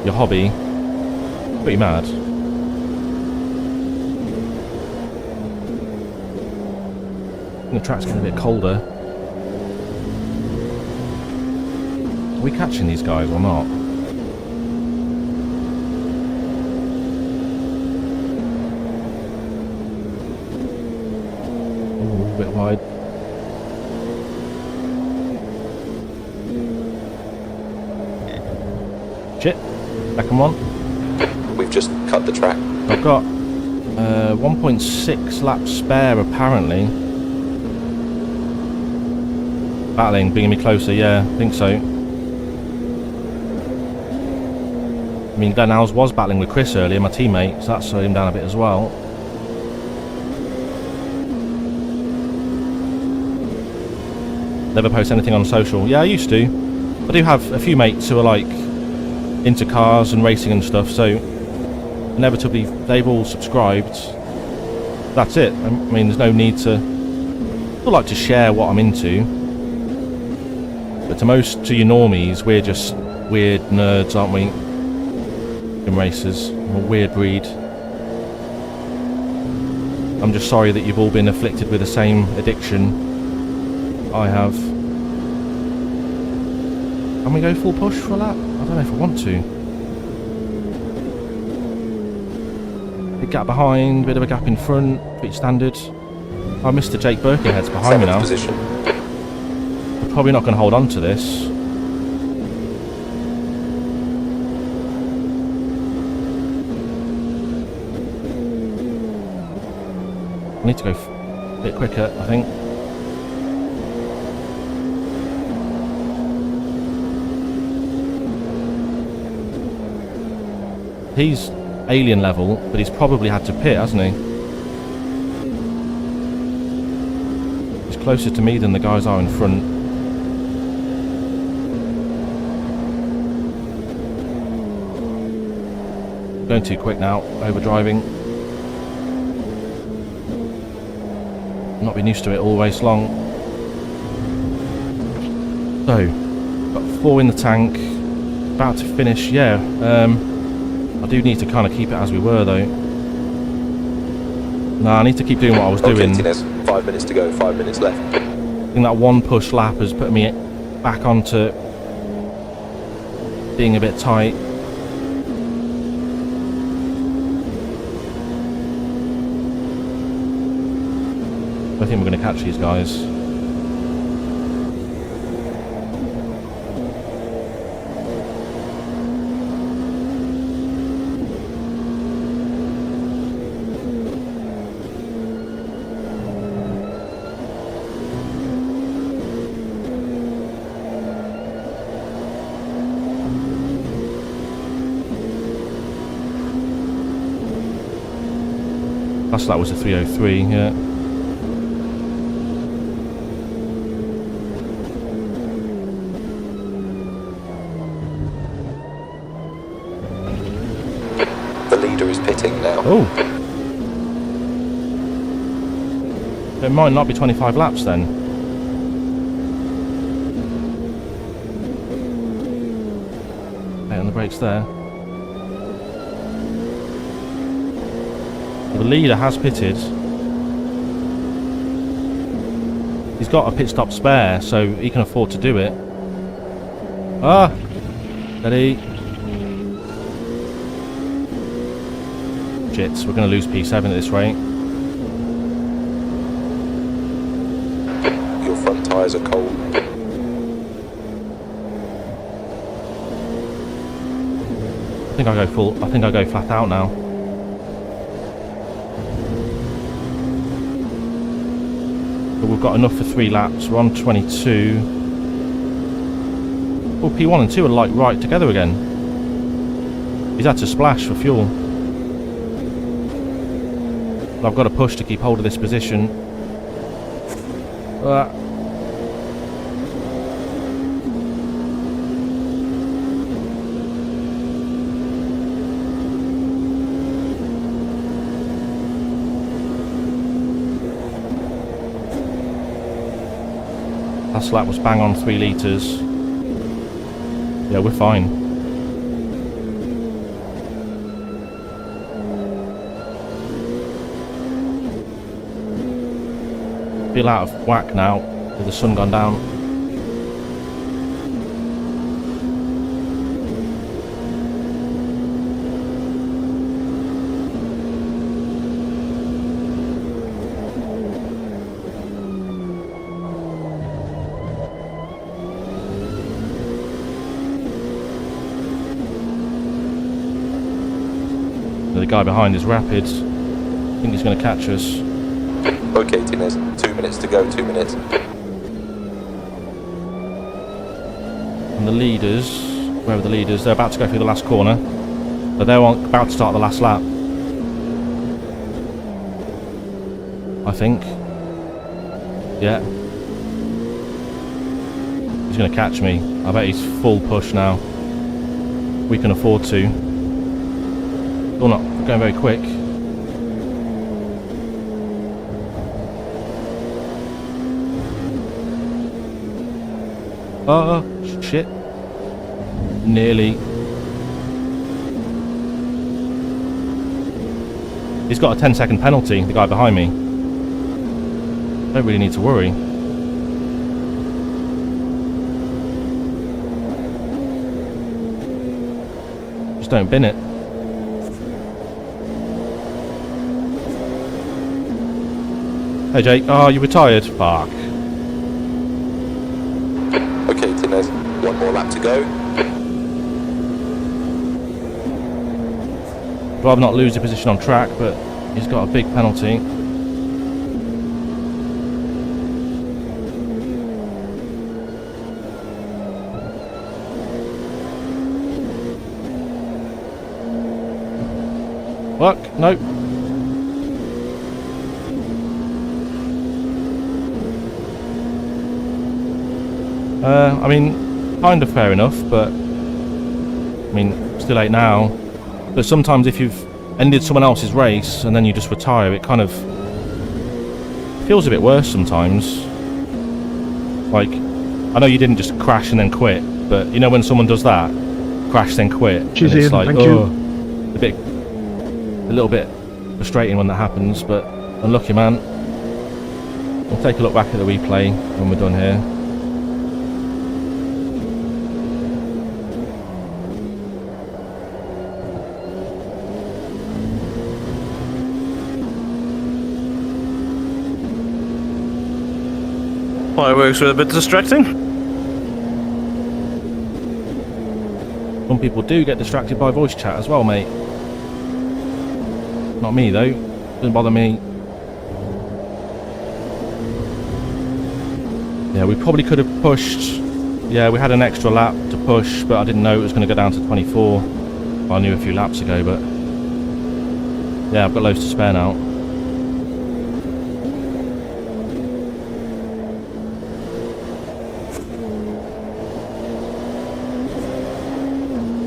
your hobby, pretty mad. The track's getting a bit colder. Are we catching these guys or not? A bit wide. Shit. Second one. We've just cut the track. I've got 1.6 laps spare apparently. Battling, bringing me closer, yeah, I think so. I mean, Glenn Howes was battling with Chris earlier, my teammate, so that slowed him down a bit as well. Never post anything on social. Yeah, I used to. I do have a few mates who are like into cars and racing and stuff, so inevitably they've all subscribed. That's it. I mean, there's no need to. I like to share what I'm into, but to you normies, we're just weird nerds, aren't we? In racers, a weird breed. I'm just sorry that you've all been afflicted with the same addiction I have. Can we go full push for a lap? I don't know if I want to. Big gap behind, bit of a gap in front, pretty standard. Oh, Mr. Jake Birkenhead's behind me now. Position. I'm probably not going to hold on to this. I need to go a bit quicker, I think. He's alien level, but he's probably had to pit, hasn't he? He's closer to me than the guys are in front. Going too quick now, overdriving. Not been used to it all race long. So, got 4 in the tank, about to finish. Yeah, I do need to kind of keep it as we were though. No, I need to keep doing what I was doing. Okay, Tinez, 5 minutes to go, 5 minutes left. I think that one push lap has put me back onto being a bit tight. I think we're going to catch these guys. That was a 303, yeah. The leader is pitting now. Oh! It might not be 25 laps then. Okay, on the brakes there. The leader has pitted. He's got a pit stop spare, so he can afford to do it. Ah! Steady. Shit, we're going to lose P7 at this rate. Your front tyres are cold. I think I go full. I think I go flat out now. But we've got enough for 3 laps. We're on 22. Oh, P1 and 2 are like right together again. He's had to splash for fuel. But I've got to push to keep hold of this position. Last lap was bang on 3 litres. Yeah, we're fine. Feel out of whack now with the sun gone down. The guy behind is rapid. I think he's going to catch us. Okay, Tinez, 2 minutes to go, 2 minutes. And the leaders, where are the leaders? They're about to go through the last corner. So they're about to start the last lap. I think. Yeah. He's going to catch me. I bet he's full push now. We can afford to. Still not going very quick. Oh, shit. Nearly. He's got a 10-second penalty, the guy behind me. Don't really need to worry. Just don't bin it. Hey Jake, oh, you retired? Fuck. Okay, Tinez, 1 more lap to go. Rather not lose the position on track, but he's got a big penalty. Fuck, no. I mean, kind of fair enough, but I mean, it's too late now. But sometimes if you've ended someone else's race and then you just retire, it kind of feels a bit worse sometimes. Like, I know you didn't just crash and then quit, but you know when someone does that, crash then quit, Cheers, and it's Ian, like, thank oh, a little bit frustrating when that happens. But unlucky, man. We'll take a look back at the replay when we're done here. Fireworks were a bit distracting. Some people do get distracted by voice chat as well, mate. Not me though. Doesn't bother me. Yeah, we probably could have pushed. Yeah, we had an extra lap to push, but I didn't know it was going to go down to 24. I knew a few laps ago, but yeah, I've got loads to spare now.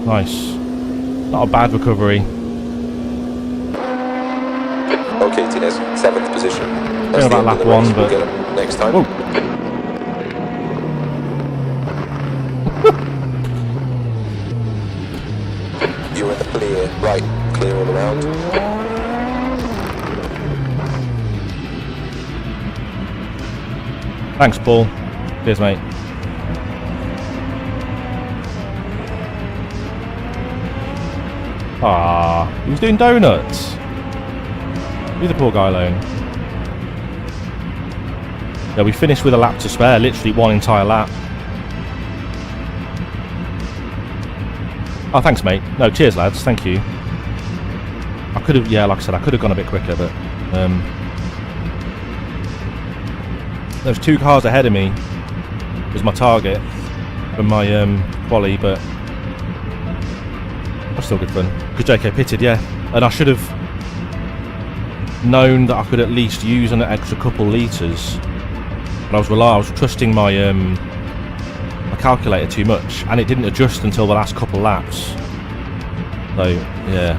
Nice. Not a bad recovery. Okay, Tinez, 7th position. That's about lap 1, but we'll get next time. Whoa. You're in the clear, right, clear all around. Thanks, Paul. Cheers, mate. Ah, he was doing donuts. Leave the poor guy alone. Yeah, we finished with a lap to spare, literally one entire lap. Oh, thanks, mate. No, cheers, lads. Thank you. I could have, yeah, like I said, I could have gone a bit quicker, but there's 2 cars ahead of me. Was my target for my quali, but that's still good fun. Because JK pitted, yeah, and I should have known that I could at least use an extra couple litres. But I was trusting my my calculator too much, and it didn't adjust until the last couple laps. So yeah,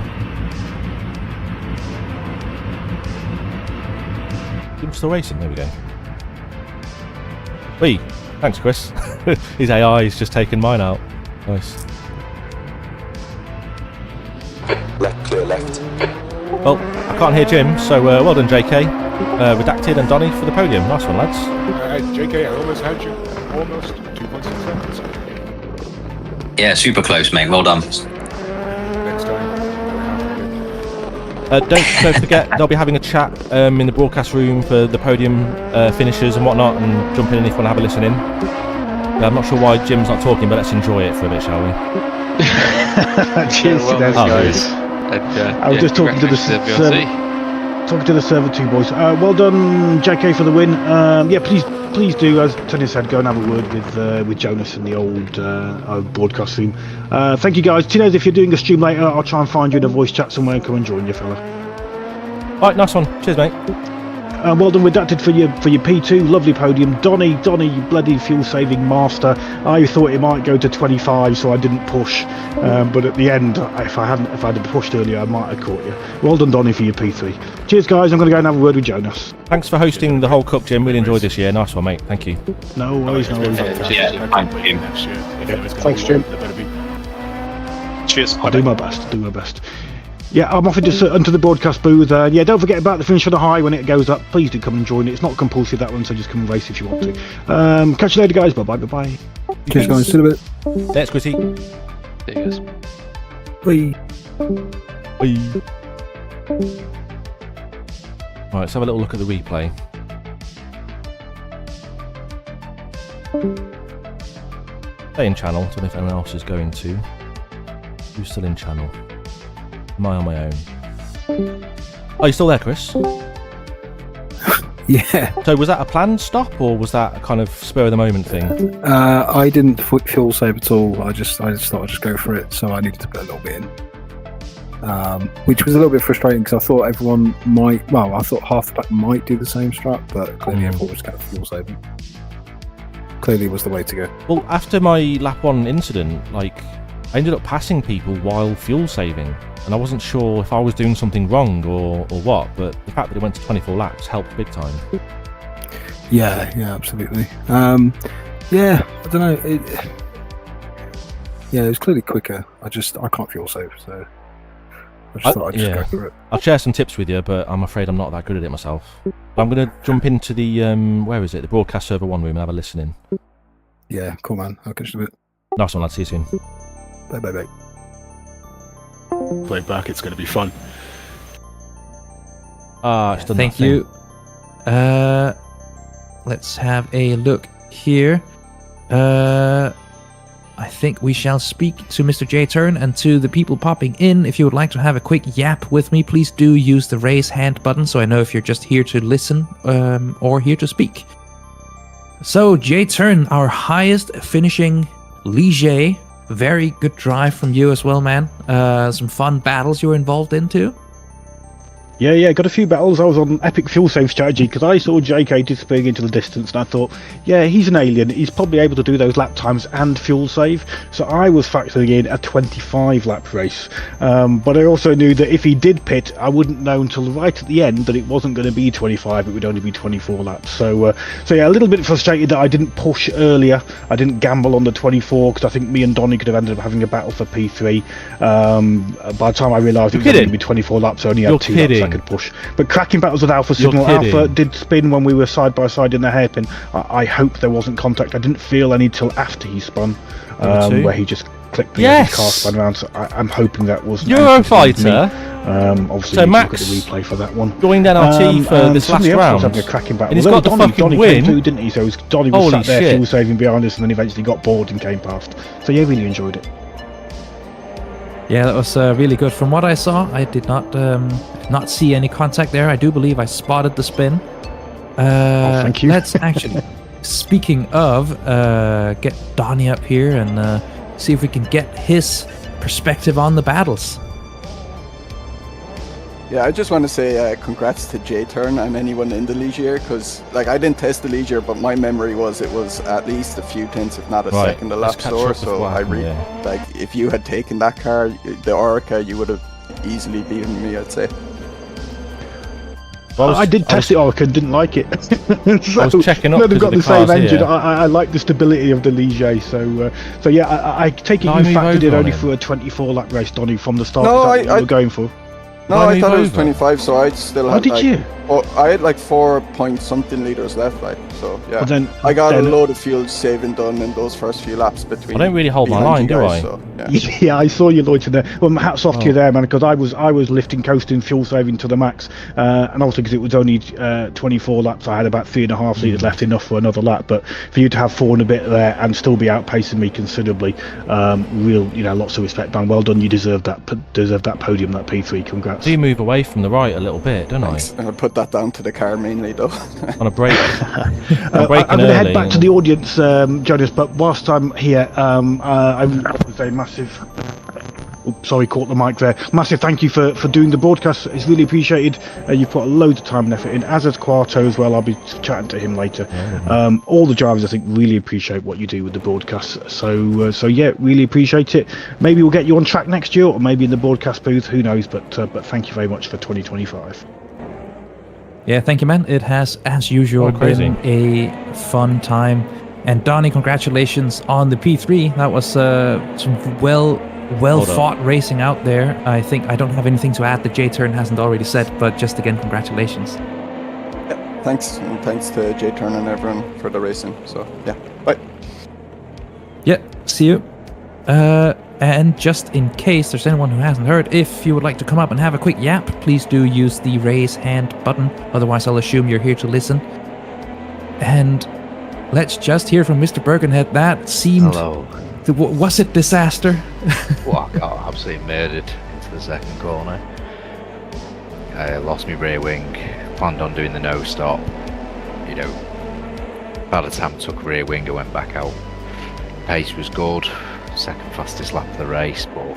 I'm still racing. There we go. Wee, thanks, Chris. His AI is just taken mine out. Nice. Left, clear left. Well, I can't hear Jim, so well done, JK. Redacted and Donny for the podium. Nice one, lads. JK, I almost had you. Almost 2.6 seconds. Yeah, super close, mate. Well done. Next time. Don't forget, they'll be having a chat in the broadcast room for the podium finishers and whatnot, and jump in if you want to have a listen in. I'm not sure why Jim's not talking, but let's enjoy it for a bit, shall we? Cheers to those guys. I was just talking to the server 2 boys. Well done, JK, for the win. Yeah, please do, as Tony said, go and have a word with Jonas in the old broadcast room. Thank you, guys. Tinez, if you're doing a stream later, I'll try and find you in a voice chat somewhere and come and join you, fella. Alright, nice one. Cheers, mate. Well done, Redacted, for your P2. Lovely podium. Donny, you bloody fuel-saving master. I thought it might go to 25, so I didn't push. But at the end, if I'd have pushed earlier, I might have caught you. Well done, Donny, for your P3. Cheers, guys. I'm going to go and have a word with Jonas. Thanks for hosting the whole cup, Jim. Really enjoyed this year. Nice one, mate. Thank you. No worries. Yeah, thank you. Thanks, Jim. Cheers. I'll do my best. Yeah, I'm off into the broadcast booth. Yeah, don't forget about the finish on the high when it goes up. Please do come and join it. It's not compulsive, that one, so just come and race if you want to. Catch you later, guys. Bye-bye. Cheers, guys. See you in a bit. Thanks, Chrissy. There you guys. Bye. Bye. Right, let's have a little look at the replay. Stay in channel. Don't know if anyone else is going to. Who's still in channel? Am I on my own? Oh, you still there, Chris? Yeah. So was that a planned stop, or was that a kind of spur of the moment thing? I didn't fuel save at all. I just thought I'd just go for it, so I needed to put a little bit in. which was a little bit frustrating because I thought everyone might. Well, I thought half the pack might do the same strat, but clearly everyone was kind of fuel saving. Clearly was the way to go. Well, after my lap 1 incident, like, I ended up passing people while fuel saving, and I wasn't sure if I was doing something wrong or what, but the fact that it went to 24 laps helped big time. Yeah, absolutely. Yeah, I don't know. It was clearly quicker. I can't fuel save, so I just thought I'd just go for it. I'll share some tips with you, but I'm afraid I'm not that good at it myself. But I'm going to jump into the, where is it? The broadcast server 1 room and have a listen in. Yeah, cool, man. I'll catch you in a bit. Nice one, lad. See you soon. Bye. Play back, it's going to be fun. Thank you. Let's have a look here. I think we shall speak to Mr. J Turn and to the people popping in. If you would like to have a quick yap with me, please do use the raise hand button so I know if you're just here to listen or here to speak. So, J Turn, our highest finishing Ligier. Very good drive from you as well, man. Some fun battles you were involved in too. Yeah, got a few battles. I was on epic fuel save strategy because I saw JK disappearing into the distance and I thought, yeah, he's an alien. He's probably able to do those lap times and fuel save. So I was factoring in a 25 lap race. But I also knew that if he did pit, I wouldn't know until right at the end that it wasn't going to be 25. It would only be 24 laps. So yeah, a little bit frustrated that I didn't push earlier. I didn't gamble on the 24 because I think me and Donny could have ended up having a battle for P3. By the time I realised it was going to be 24 laps, I only had 2 laps I could push. But cracking battles with Alpha Signal. Alpha did spin when we were side by side in the hairpin. I hope there wasn't contact. I didn't feel any till after he spun, where he just clicked the car spun around. So I'm hoping that wasn't Eurofighter. Obviously, so Max, Max, look at the replay for that one. Going down RT for this last round. Having a cracking battle. And he's got the fucking win, came through, didn't he? So Donny was sat there fuel saving behind us, and then eventually got bored and came past. So yeah, really enjoyed it. Yeah, that was really good. From what I saw, I did not see any contact there. I do believe I spotted the spin. Thank you. Let's actually, speaking of, get Donny up here and see if we can get his perspective on the battles. Yeah, I just want to say congrats to J-Turn and anyone in the Ligier, because like I didn't test the Ligier, but my memory was it was at least a few tenths, if not a second, a lap slower. So like if you had taken that car, the Orica, you would have easily beaten me, I'd say. Well, I did test the Orica and didn't like it. So, I was checking up. They've got the same engine. I like the stability of the Ligier. So yeah, I take it you factored in only for a 24 lap race, Donny, from the start. No, is that what you were going for? No, I thought it was 25, so I still had. Did you? Oh, I had like 4 point something liters left, like so. Yeah, well, I got a load of fuel saving done in those first few laps between. I don't really hold my line, do I? So, yeah, I saw you loiter there. Well, hats off to you there, man, because I was lifting, coasting, fuel saving to the max, and also because it was only 24 laps, I had about 3.5 litres left, enough for another lap. But for you to have 4 and a bit there and still be outpacing me considerably, lots of respect, man. Well done. You deserve that podium, that P3. Congrats. Do you move away from the right a little bit, don't I? I put that down to the car mainly, though. On a break. I'm going to head back to the audience, Jonas, but whilst I'm here, I would say massive... caught the mic there. Massive thank you for doing the broadcast. It's really appreciated. You've put a load of time and effort in, as has Quarto as well. I'll be chatting to him later. All the drivers, I think, really appreciate what you do with the broadcast. So yeah, really appreciate it. Maybe we'll get you on track next year, or maybe in the broadcast booth. Who knows? But thank you very much for 2025. Yeah, thank you, man. It has, as usual, been a fun time. And Donny, congratulations on the P3. That was some well fought racing out there. I think I don't have anything to add that J-Turn hasn't already said, but just again, congratulations. Yeah, thanks to J-Turn and everyone for the racing. So yeah, bye. Yeah, see you. And just in case there's anyone who hasn't heard, if you would like to come up and have a quick yap, please do use the raise hand button. Otherwise, I'll assume you're here to listen. And let's just hear from Mr. Birkenhead. That seemed... Hello. Was it disaster? Well, I got absolutely murdered into the second corner. I lost my rear wing, planned on doing the no stop. By the time I took rear wing, I went back out. Pace was good, second fastest lap of the race, but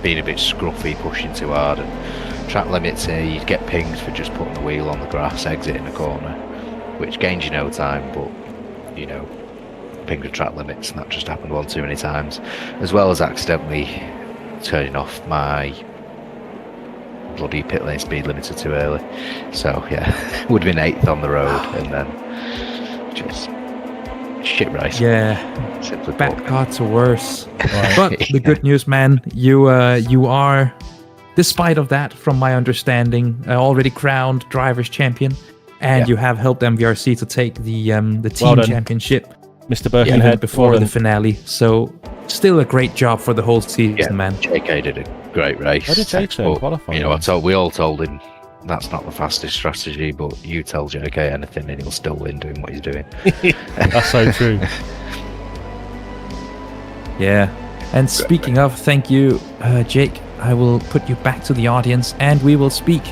being a bit scruffy, pushing too hard, and track limits here, you'd get pinged for just putting the wheel on the grass, exiting the corner, which gains you no time, but, you know, pinged the track limits, and that just happened one too many times, as well as accidentally turning off my bloody pit lane speed limiter too early. So yeah, would have been 8th on the road, and then just shit race. Yeah, simply bad cards are worse. But the good news, man, you are, despite of that, from my understanding, already crowned drivers champion, and you have helped MVRC to take the team championship, Mr. Birkenhead, before the finale. So still a great job for the whole season, man. JK did a great race. How did JK qualify? You know, we all told him that's not the fastest strategy, but you tell JK anything and he'll still win doing what he's doing. That's so true. Yeah. And speaking of, thank you, Jake. I will put you back to the audience, and we will speak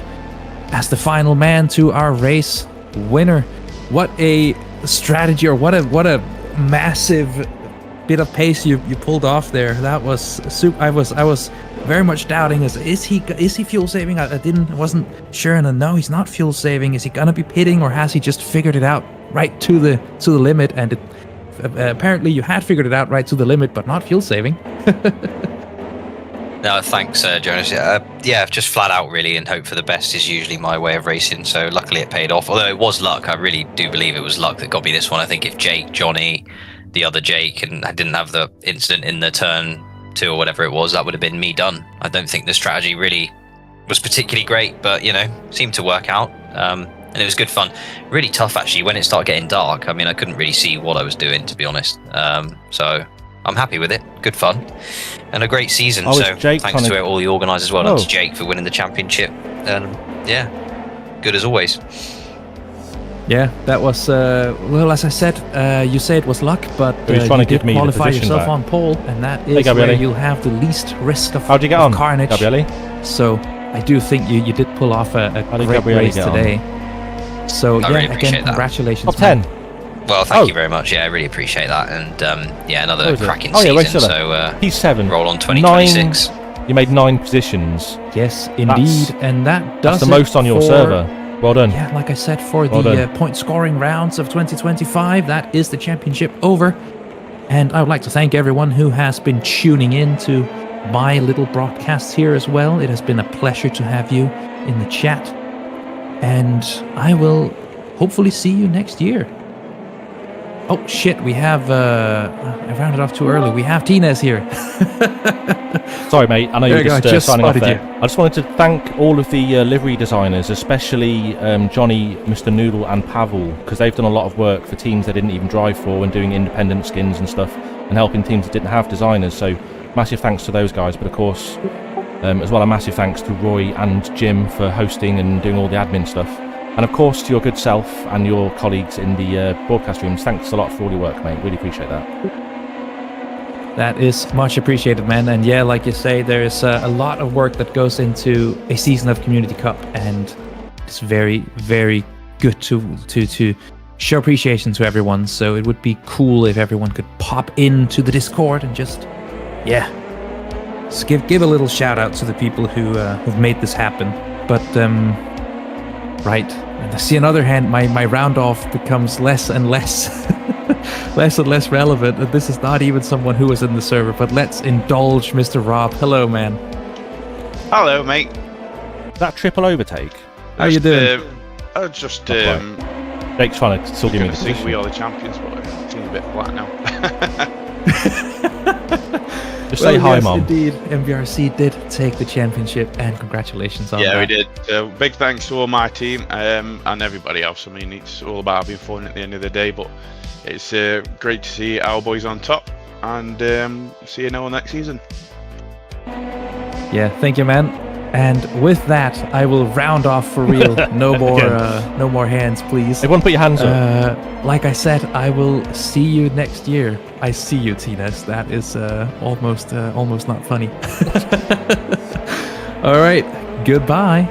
as the final man to our race winner. What a strategy, or what a massive bit of pace you pulled off there. That was super. I was very much doubting, is he fuel saving? I wasn't sure, and no, he's not fuel saving. Is he gonna be pitting, or has he just figured it out right to the limit? And apparently you had figured it out right to the limit, but not fuel saving. No, thanks, Jonas. Yeah, just flat out really, and hope for the best is usually my way of racing. So luckily it paid off. Although it was luck, I really do believe it was luck that got me this one. I think if Jake, Johnny, the other Jake, and I didn't have the incident in the turn 2 or whatever it was, that would have been me done. I don't think the strategy really was particularly great, but you know, seemed to work out. And it was good fun. Really tough actually when it started getting dark. I mean, I couldn't really see what I was doing, to be honest. So I'm happy with it. Good fun and a great season. So thanks to all the organisers, well done to Jake for winning the championship. And yeah, good as always. Yeah, that was well, as I said, you say it was luck, but you did qualify yourself on pole, and that is where you'll have the least risk of, How'd you get on, carnage. Gabriele? So I do think you did pull off a great race today. So I yeah, really appreciate again, congratulations. Top 10. Well, thank you very much. Yeah, I really appreciate that, and yeah, another cracking season. So he's 7. Roll on 2026. You made 9 positions. Yes, indeed, and that does that's the most on your server. Well done. Yeah, like I said, for the point scoring rounds of 2025, that is the championship over. And I would like to thank everyone who has been tuning in to my little broadcasts here as well. It has been a pleasure to have you in the chat, and I will hopefully see you next year. Oh shit, we have I rounded off too early. We have Tinez here. Sorry mate, I know you're just signing off there. You. I just wanted to thank all of the livery designers, especially Johnny, Mr. Noodle and Pavel, because they've done a lot of work for teams they didn't even drive for and doing independent skins and stuff, and helping teams that didn't have designers. So massive thanks to those guys, but of course as well a massive thanks to Roy and Jim for hosting and doing all the admin stuff. And of course to your good self and your colleagues in the broadcast rooms, thanks a lot for all your work, mate. Really appreciate that. That is much appreciated, man. And yeah, like you say, there is a lot of work that goes into a season of Community Cup, and it's very, very good to show appreciation to everyone. So it would be cool if everyone could pop into the Discord and just give a little shout out to the people who've made this happen. But right, and I see on the other hand, my round off becomes less and less relevant. This is not even someone who was in the server, but let's indulge Mr. Rob. Hello, man. Hello, mate. That triple overtake. How you doing? Just Jake's trying to still give me the think position. we are the champions, but it seems a bit flat now. Just say hi, Mom. Indeed, MVRC did take the championship, and congratulations on that. Yeah, we did. Big thanks to all my team and everybody else. I mean, it's all about having fun at the end of the day, but it's great to see our boys on top, and see you now next season. Yeah, thank you, man. And with that, I will round off for real. No more hands, please. Everyone put your hands up. Like I said, I will see you next year. I see you, Tinez. That is almost not funny. All right, goodbye.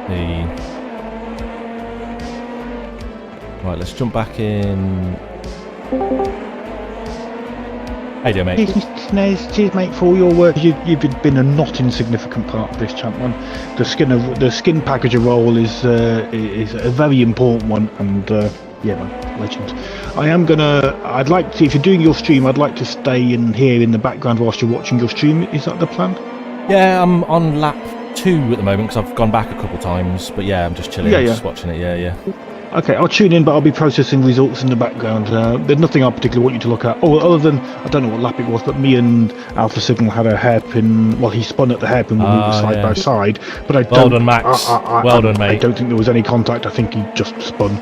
Hey. Right, let's jump back in. How you doing, mate? Cheers, mate, for all your work. You've been a not insignificant part of this, champ, man. The skin packager role is a very important one, and yeah, man, legend. I'd like to, if you're doing your stream, I'd like to stay in here in the background whilst you're watching your stream. Is that the plan? Yeah, I'm on lap 2 at the moment because I've gone back a couple of times, but yeah, I'm just chilling, just watching it. Yeah. Okay, I'll tune in, but I'll be processing results in the background. There's nothing I particularly want you to look at. Oh, other than, I don't know what lap it was, but me and Alpha Signal had a hairpin. Well, he spun at the hairpin when we were side by side. But well done, Max. Well done, mate. I don't think there was any contact. I think he just spun.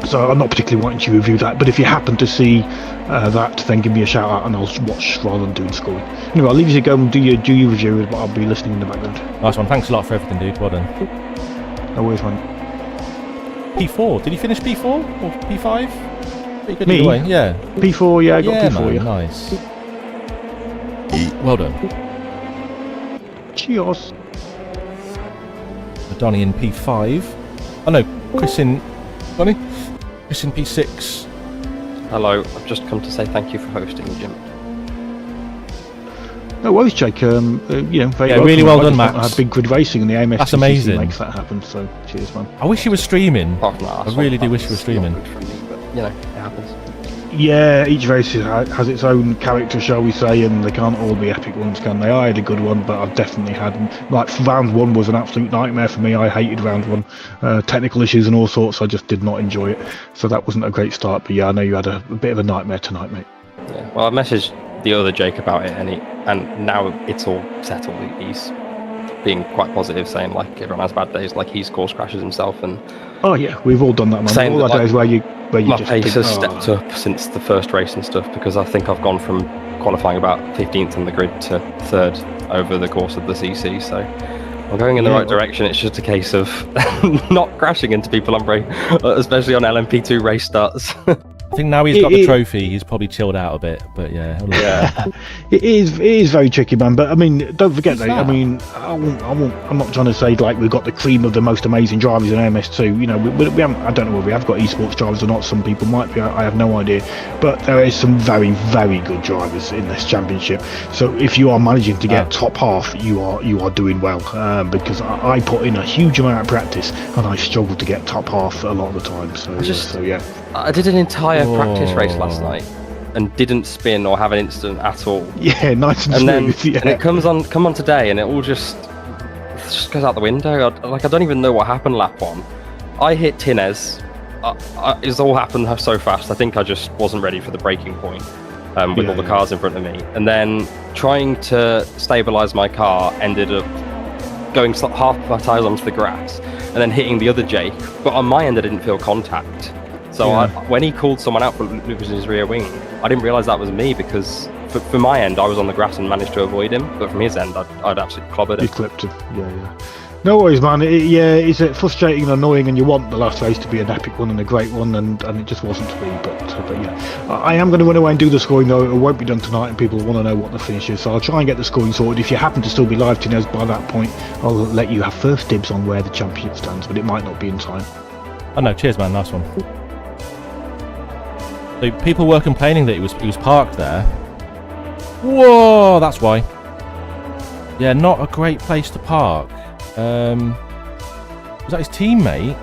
So I'm not particularly wanting to review that. But if you happen to see that, then give me a shout out and I'll watch rather than doing scoring. Anyway, I'll leave you to go and do your review, but I'll be listening in the background. Nice one. Thanks a lot for everything, dude. Well done. No worries, man. P4. Did he finish P4 or P5? Pretty good Me? either way. Yeah. P4, yeah, I got P4, man, yeah. Nice. Well done. Cheers. Donny in P5. Oh no, Chris in P6. Hello, I've just come to say thank you for hosting, Jim. No worries, Jake. Really well done, Max. I had Big Grid Racing and the AMS2 That's amazing. makes that happen. So cheers, man. I wish you were streaming. I really do wish you were streaming. Not good for me, but you know, it happens. Yeah, each race has its own character, shall we say, and they can't all be epic ones, can they? I had a good one, but I've definitely had, like, round 1 was an absolute nightmare for me. I hated round 1. Technical issues and all sorts, I just did not enjoy it. So that wasn't a great start, but yeah, I know you had a bit of a nightmare tonight, mate. Yeah, well, I messaged the other Jake about it, and now it's all settled. He's being quite positive, saying like everyone has bad days, like he's course crashes himself, and oh yeah, we've all done that, man. Saying all that, days where you my just pace think, has stepped up since the first race and stuff, because I think I've gone from qualifying about 15th on the grid to 3rd over the course of the CC, so I'm going in the right direction. It's just a case of not crashing into people on break, especially on LMP2 race starts. I think now he's got the trophy, he's probably chilled out a bit, but yeah. It is very tricky, man. But I mean, don't forget that. I mean, I'm not trying to say like we've got the cream of the most amazing drivers in AMS2. You know, we haven't. I don't know whether we have got esports drivers or not. Some people might be. I have no idea. But there is some very, very good drivers in this championship. So if you are managing to get top half, you are doing well. Because I put in a huge amount of practice and I struggled to get top half a lot of the time. So yeah. I did an entire practice race last night and didn't spin or have an incident at all. Yeah, nice and then smooth. And it come on today, and it all just goes out the window. I don't even know what happened lap 1. I hit Tinez. It's all happened so fast. I think I just wasn't ready for the braking point with all the cars in front of me. And then trying to stabilise my car ended up going half my tyres onto the grass and then hitting the other Jake. But on my end, I didn't feel contact. So when he called someone out for losing his rear wing, I didn't realise that was me, because for my end, I was on the grass and managed to avoid him. But from his end, I'd absolutely clobbered him. You clipped him, yeah. No worries, man. It's frustrating and annoying, and you want the last race to be an epic one and a great one, and it just wasn't to be. But yeah, I am going to run away and do the scoring, though. It won't be done tonight, and people want to know what the finish is. So I'll try and get the scoring sorted. If you happen to still be live, Tinez, by that point, I'll let you have first dibs on where the championship stands, but it might not be in time. Oh no, cheers, man. Nice one. So people were complaining that he was parked there. Whoa, that's why. Yeah, not a great place to park. Was that his teammate?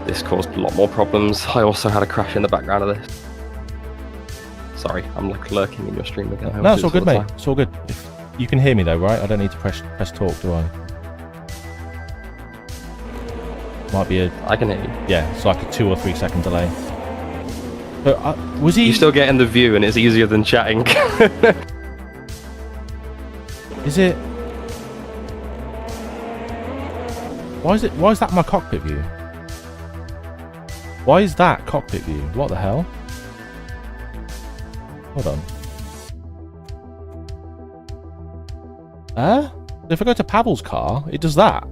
This caused a lot more problems. I also had a crash in the background of this. Sorry, I'm like lurking in your stream again. No, it's all good, mate. It's all good. If you can hear me though, right? I don't need to press talk, do I? Might be I can hear you. Yeah, it's like a 2 or 3 second delay. But was he? You're still getting the view, and it's easier than chatting. Is it? Why is that my cockpit view? Why is that cockpit view? What the hell? Hold on. If I go to Pavel's car, it does that.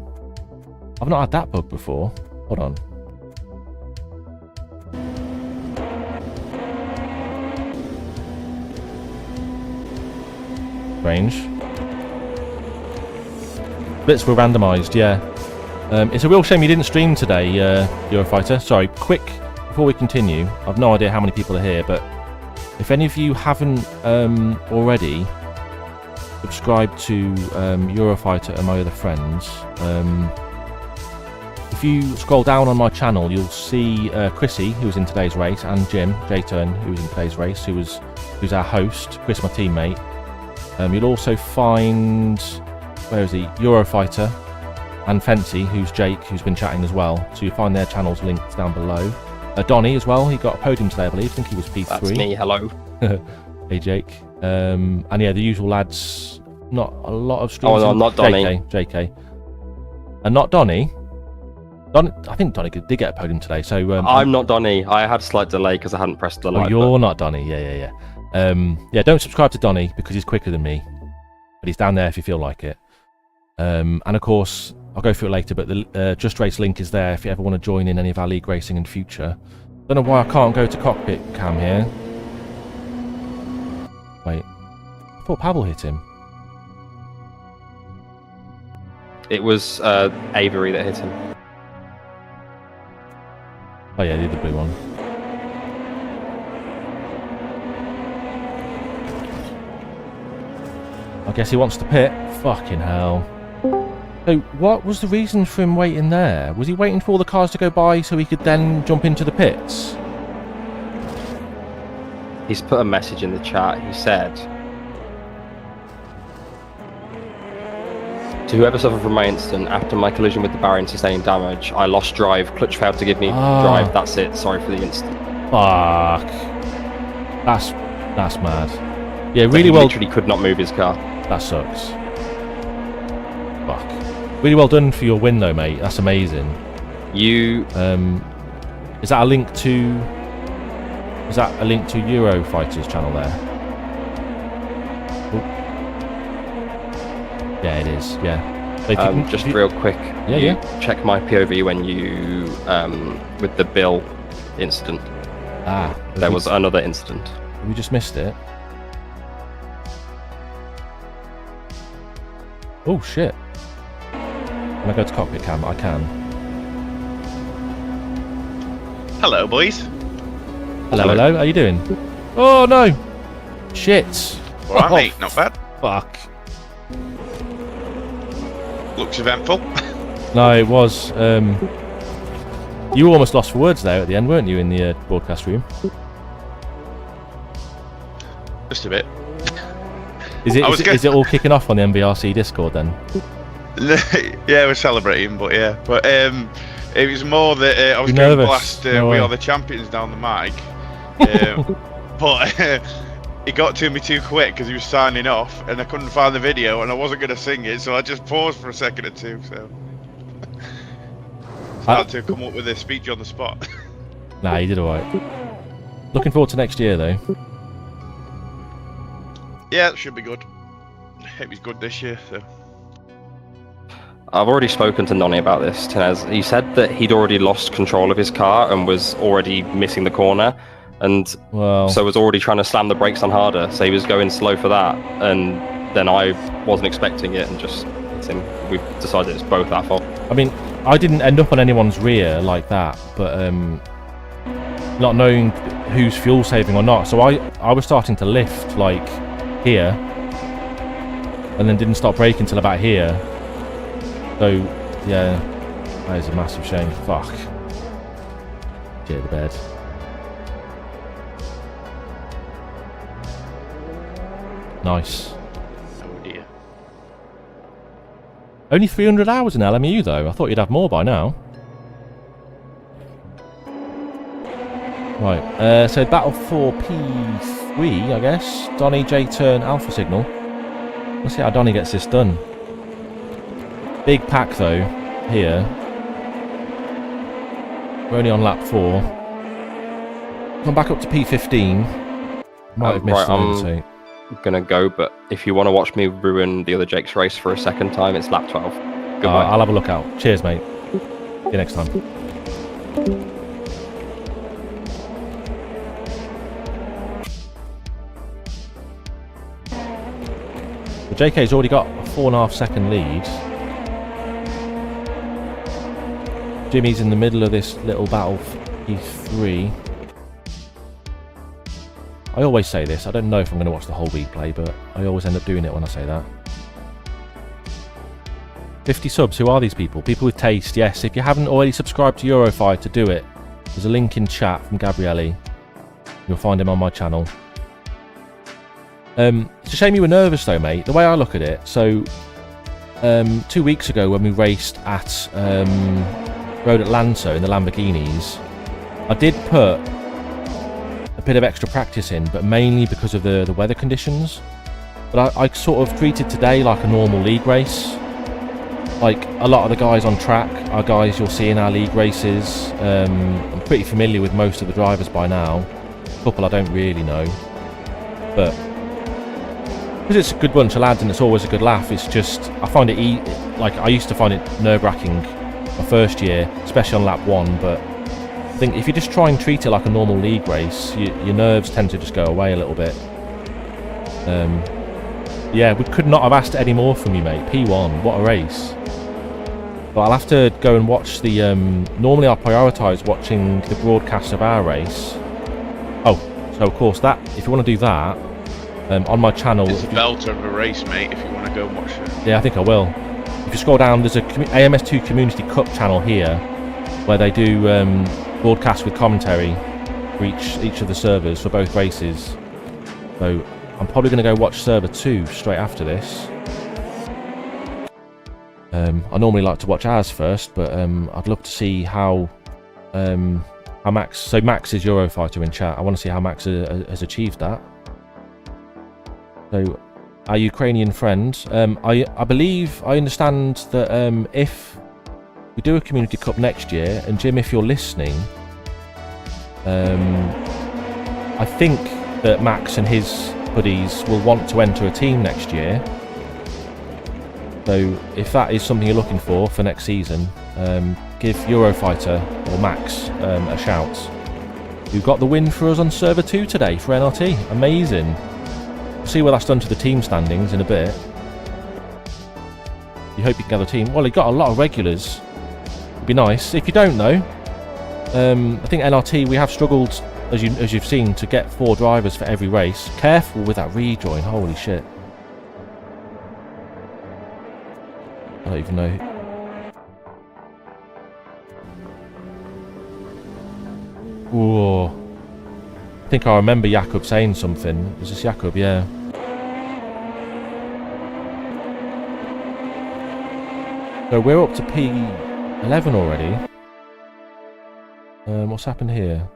I've not had that bug before. Hold on. Range. Bits were randomised, yeah. It's a real shame you didn't stream today, Eurofighter. Sorry, quick before we continue, I've no idea how many people are here, but if any of you haven't already subscribed to Eurofighter and my other friends, if you scroll down on my channel, you'll see Chrissy, who was in today's race, and Jim, J-Turn, who was in today's race, who's our host, Chris, my teammate. You'll also find, where is he, Eurofighter, and Fancy, who's Jake, who's been chatting as well. So you'll find their channels linked down below. Donny as well, he got a podium today, I believe. I think he was P3. That's me, hello. Hey, Jake. And yeah, the usual lads, not a lot of streams. Oh, no, not Donny. JK. And not Donny. I think Donny did get a podium today. So I'm not Donny. I had a slight delay because I hadn't pressed the like. You're not Donny. Yeah. Yeah, don't subscribe to Donny because he's quicker than me. But he's down there if you feel like it. And of course, I'll go through it later, but the JustRace link is there if you ever want to join in any of our league racing in future. Don't know why I can't go to cockpit cam here. Wait. I thought Pavel hit him. It was Avery that hit him. Oh yeah, the other blue one. I guess he wants to pit. Fucking hell. So what was the reason for him waiting there? Was he waiting for all the cars to go by so he could then jump into the pits? He's put a message in the chat. He said, to whoever suffered from my incident, after my collision with the barrier and sustaining damage, I lost drive. Clutch failed to give me drive. That's it. Sorry for the incident. Fuck. That's mad. Yeah, really well. Literally could not move his car. That sucks. Fuck. Really well done for your win, though, mate. That's amazing. You is that a link to? Is that a link to Eurofighter's channel there? Ooh. Yeah, it is. Yeah. Just real quick. Yeah. Check my POV when you with the Bill incident. There was another incident. We just missed it. Oh shit. Can I go to cockpit cam? I can. Hello, boys. Hello. How you doing? Oh no! Shit. Alright, mate. Not bad. Fuck. Looks eventful. No, it was. You were almost lost for words there at the end, weren't you, in the broadcast room? Just a bit. Is it all kicking off on the MVRC Discord then? Yeah, we're celebrating, but yeah. But it was more that I was You're going nervous. blast We Are the Champions down the mic. But it got to me too quick because he was signing off and I couldn't find the video and I wasn't going to sing it, so I just paused for a second or two. So I had to come up with a speech on the spot. Nah, you did alright. Looking forward to next year though. Yeah, it should be good. It was good this year, so. I've already spoken to Nonny about this, Tenez. He said that he'd already lost control of his car and was already missing the corner, and so was already trying to slam the brakes on harder, so he was going slow for that, and then I wasn't expecting it and just hit him. We've decided it's both our fault. I mean, I didn't end up on anyone's rear like that, but not knowing who's fuel saving or not, so I was starting to lift like here and then didn't stop braking until about here. So yeah, that is a massive shame. Fuck. Dear the bed. Nice. Oh dear. Only 300 hours in LMU though. I thought you'd have more by now. Right, so battle for P3, I guess. Donny, J-Turn, Alpha Signal. Let's see how Donny gets this done. Big pack though, here. We're only on lap 4. Come back up to P15. Might have missed I'm gonna go, but if you want to watch me ruin the other Jake's race for a second time, it's lap 12. Goodbye. I'll have a look out. Cheers, mate. See you next time. JK's already got a 4.5 second lead. Jimmy's in the middle of this little battle P3. I always say this, I don't know if I'm going to watch the whole replay, but I always end up doing it when I say that. 50 subs, who are these people? People with taste, yes. If you haven't already subscribed to Eurofighter, do it. There's a link in chat from Gabriele. You'll find him on my channel. It's a shame you were nervous though, mate. The way I look at it, so 2 weeks ago when we raced at Road Atlanta in the Lamborghinis, I did put a bit of extra practice in, but mainly because of the weather conditions. But I sort of treated today like a normal league race. Like a lot of the guys on track are guys you'll see in our league races. I'm pretty familiar with most of the drivers by now. A couple I don't really know, but because it's a good bunch of lads and it's always a good laugh, it's just I find it like I used to find it nerve-wracking my first year, especially on lap 1. But I think if you just try and treat it like a normal league race, your nerves tend to just go away a little bit. Yeah, we could not have asked any more from you, mate. P1, what a race. But I'll have to go and watch the... normally I prioritise watching the broadcast of our race. Oh, so of course that, if you want to do that, on my channel... It's a belter of a race, mate, if you want to go and watch it. Yeah, I think I will. If you scroll down, there's a AMS2 Community Cup channel here, where they do broadcast with commentary for each of the servers for both races. So I'm probably going to go watch server 2 straight after this. I normally like to watch ours first, but I'd love to see how Max... So Max is Eurofighter in chat. I want to see how Max has achieved that. So, our Ukrainian friend, I believe, I understand that if we do a Community Cup next year, and Jim, if you're listening, I think that Max and his buddies will want to enter a team next year. So if that is something you're looking for next season, give Eurofighter or Max a shout. We've got the win for us on server 2 today for NRT. Amazing. We'll see what that's done to the team standings in a bit. You hope you can gather a team. Well, he got a lot of regulars. It'd be nice. If you don't know, I think NRT, we have struggled, as you've seen, to get 4 drivers for every race. Careful with that rejoin. Holy shit. I don't even know. Whoa. I think I remember Jakub saying something. Is this Jakub? Yeah. So we're up to P11 already. What's happened here?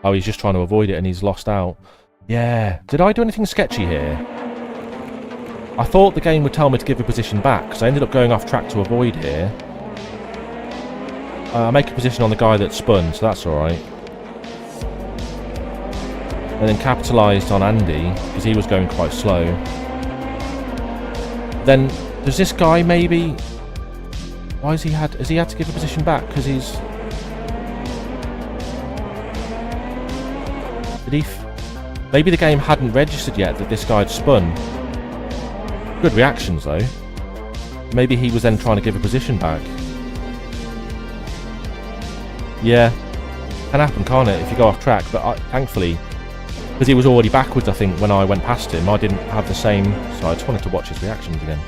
Oh, he's just trying to avoid it and he's lost out. Yeah. Did I do anything sketchy here? I thought the game would tell me to give a position back, because I ended up going off track to avoid here. I make a position on the guy that spun, so that's alright. And then capitalised on Andy, because he was going quite slow. Then, does this guy maybe... Why has he had to give a position back? Because he's... Did he... Maybe the game hadn't registered yet that this guy had spun. Good reactions though. Maybe he was then trying to give a position back. Yeah, can happen, can't it, if you go off track? But thankfully, because he was already backwards, I think, when I went past him, I didn't have the same. So I just wanted to watch his reactions again.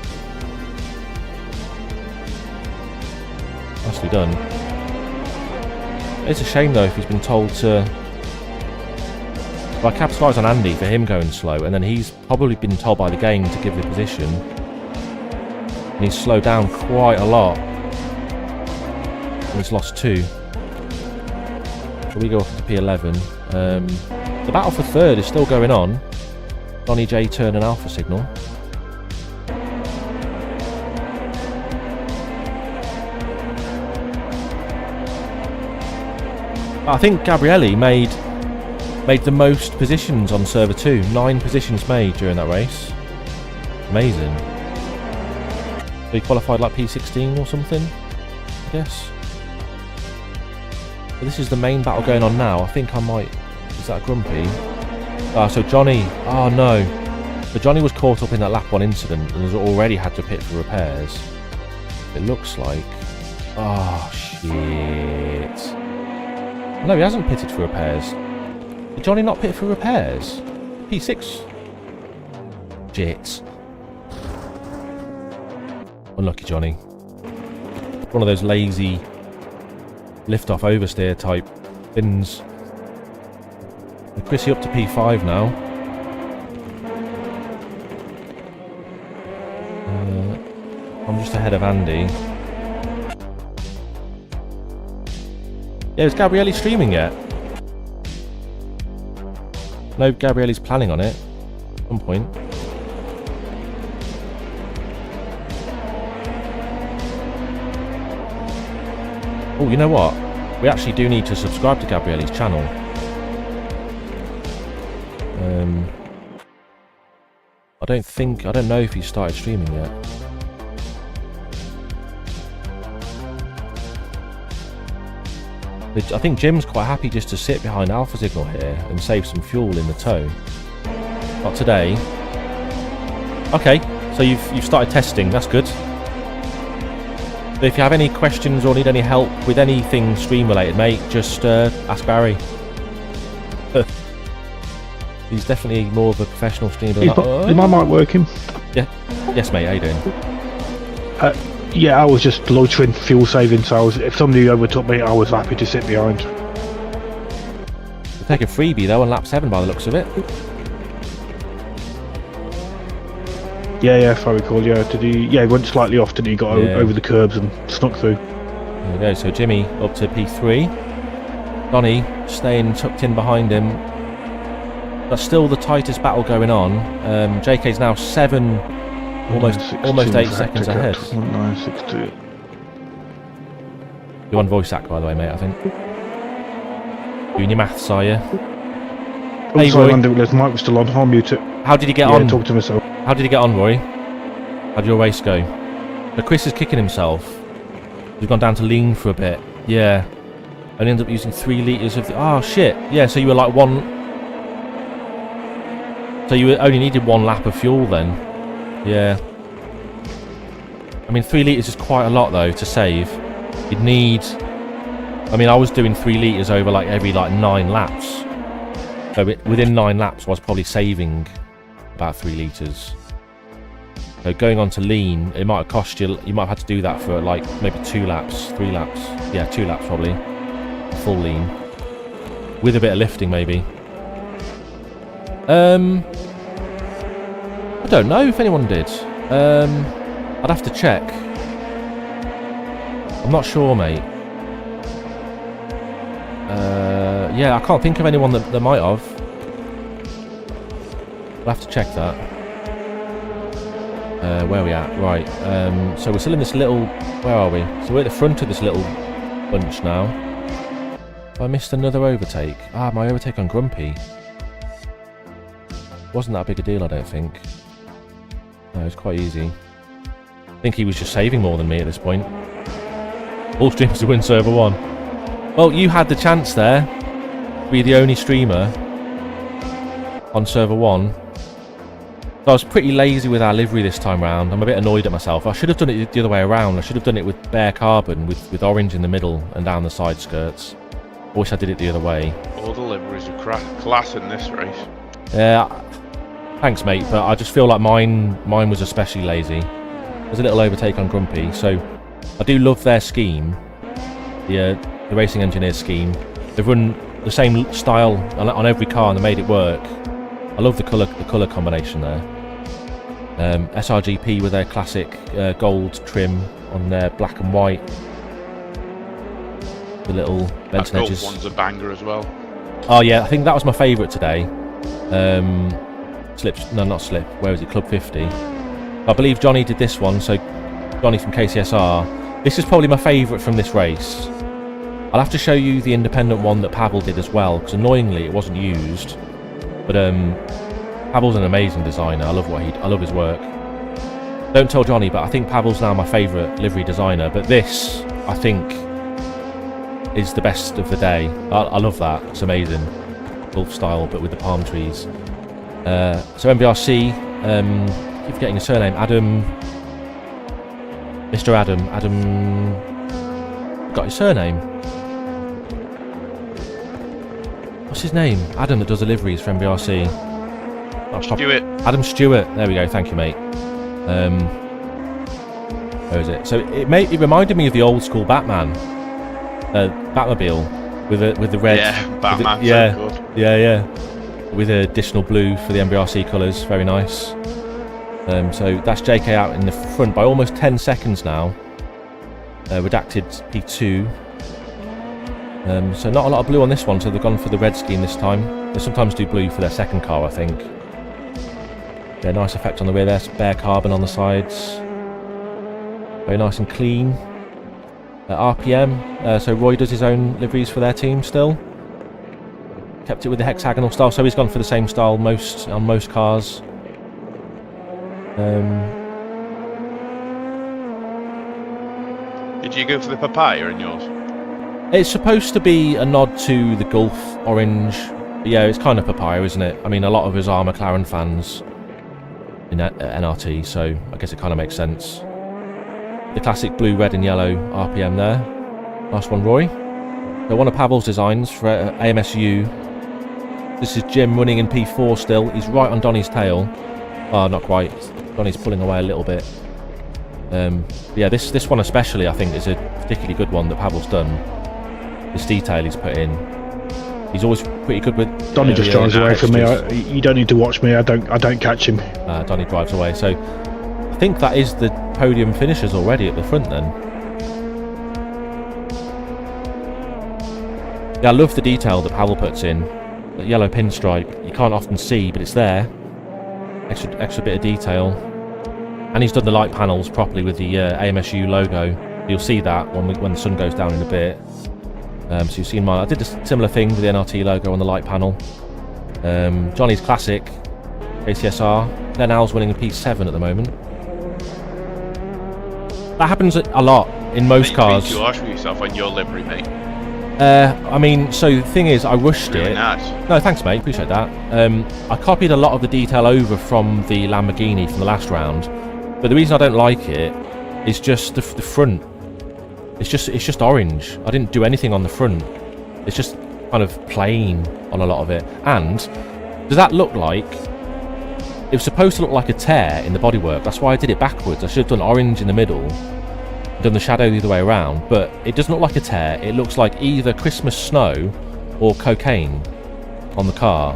Nicely done. It's a shame though if he's been told to... Well, I capitalise on Andy for him going slow, and then he's probably been told by the game to give the position. And he's slowed down quite a lot. And he's lost 2. So we go up to P11. The battle for 3rd is still going on. Donny J turn and Alpha Signal. I think Gabriele made the most positions on server 2. 9 positions made during that race. Amazing. So he qualified like P16 or something, I guess. But this is the main battle going on now. I think I might... Is that a Grumpy? So Johnny... Oh no. So Johnny was caught up in that lap 1 incident and has already had to pit for repairs. It looks like. Oh, shit. No, he hasn't pitted for repairs. Did Johnny not pit for repairs? P6. Shit. Unlucky Johnny. One of those lazy lift-off oversteer type bins. And Chrissy up to P5 now. I'm just ahead of Andy. Yeah, is Gabrielli streaming yet? No, Gabrielli's planning on it. At some point. Oh, you know what? We actually do need to subscribe to Gabrielli's channel. I don't know if he started streaming yet. I think Jim's quite happy just to sit behind Alpha Signal here and save some fuel in the tow. Not today. Okay, so you've started testing, that's good. But if you have any questions or need any help with anything stream related, mate, just ask Barry. He's definitely more of a professional streamer. Is my mic working? Yeah. Yes, mate, how you doing? Yeah, I was just loitering, fuel saving, so if somebody overtook me, I was happy to sit behind. We'll take a freebie though on lap 7 by the looks of it. Yeah, if I recall, yeah. He went slightly off, didn't he? Got over the curbs and snuck through. There we go, so Jimmy up to P3. Donny staying tucked in behind him. That's still the tightest battle going on. JK's now 7, almost 8 seconds ahead. 1962. You're on voice act, by the way, mate, I think. Doing your maths, are you? Hey, sorry, Andy, the mic was still on. I'll mute it. How did he get on? Talk to myself. How did he get on, Roy? How did your race go? So Chris is kicking himself. He's gone down to lean for a bit. Yeah. And ended up using 3 litres of... Oh, shit. Yeah, so you were like So you only needed 1 lap of fuel then. Yeah. I mean, 3 litres is quite a lot, though, to save. You'd need... I mean, I was doing 3 litres over, like, every, 9 laps. So within 9 laps, I was probably saving about 3 litres. So going on to lean, it might have cost you... You might have had to do that for, maybe 2 laps, 3 laps. Yeah, 2 laps, probably. Full lean. With a bit of lifting, maybe. I don't know if anyone did. I'd have to check. I'm not sure, mate. Yeah, I can't think of anyone that might have. I'll have to check that. Where are we at? Right. So we're still in this little... Where are we? So we're at the front of this little bunch now. I missed another overtake. Ah, my overtake on Grumpy. Wasn't that big a deal, I don't think. No, it was quite easy. I think he was just saving more than me at this point. All streamers to win server 1. Well, you had the chance there to be the only streamer on server 1. So I was pretty lazy with our livery this time round. I'm a bit annoyed at myself. I should have done it the other way around. I should have done it with bare carbon with orange in the middle and down the side skirts. I wish I did it the other way. All the liveries are class in this race. Yeah, thanks, mate, but I just feel like mine was especially lazy. There's a little overtake on Grumpy, so I do love their scheme, the Racing Engineers scheme. They've run the same style on every car and they made it work. I love the colour combination there. SRGP with their classic gold trim on their black and white. The little bent edges. That one's a banger as well. Oh yeah, I think that was my favourite today. Not Slip. Where is it? Club 50. I believe Johnny did this one. So Johnny from KCSR. This is probably my favourite from this race. I'll have to show you the independent one that Pavel did as well, because annoyingly it wasn't used. But Pavel's an amazing designer. I love his work. Don't tell Johnny, but I think Pavel's now my favourite livery designer. But this, I think, is the best of the day. I love that. It's amazing. Gulf style, but with the palm trees. So MBRC, keep forgetting his surname. Mr. Adam. forgot his surname. What's his name? Adam that does deliveries for MBRC. Stewart. Adam Stewart. There we go. Thank you, mate. Where is it? So it reminded me of the old school Batman, Batmobile with the red. Yeah, Batman. Yeah, so good. yeah. With additional blue for the MBRC colours. Very nice. So that's JK out in the front by almost 10 seconds now. Redacted P2. So not a lot of blue on this one, so they've gone for the red scheme this time. They sometimes do blue for their second car, I think. Yeah, nice effect on the rear there, bare carbon on the sides. Very nice and clean. RPM, so Roy does his own liveries for their team still. Kept it with the hexagonal style, so he's gone for the same style on most cars. Did you go for the papaya in yours? It's supposed to be a nod to the Gulf orange. But yeah, it's kind of papaya, isn't it? I mean, a lot of us are McLaren fans in NRT, so I guess it kind of makes sense. The classic blue, red and yellow RPM there. Nice one, Roy. So one of Pavel's designs for AMSU. This is Jim running in P4 still. He's right on Donny's tail. Oh, not quite. Donny's pulling away a little bit. Yeah, this one especially, I think, is a particularly good one that Pavel's done. This detail he's put in. He's always pretty good with. Donny just drives away from me. You don't need to watch me. I don't catch him. Donny drives away. So I think that is the podium finishers already at the front then. Yeah, I love the detail that Pavel puts in. The yellow pinstripe, you can't often see, but it's there. Extra bit of detail. And he's done the light panels properly with the AMSU logo. You'll see that when the sun goes down in a bit. So you've seen mine. I did a similar thing with the NRT logo on the light panel. Johnny's classic ACSR. Glenn Al's winning a P7 at the moment. That happens a lot in most cars. You're too harsh with yourself on your livery, mate. I mean, so the thing is, I rushed really it. Nice. No, thanks, mate. Appreciate that. I copied a lot of the detail over from the Lamborghini from the last round, but the reason I don't like it is just the front. It's just orange. I didn't do anything on the front. It's just kind of plain on a lot of it. And does that look like? It was supposed to look like a tear in the bodywork. That's why I did it backwards. I should have done orange in the middle, done the shadow the other way around. But it doesn't look like a tear. It looks like either Christmas snow or cocaine on the car.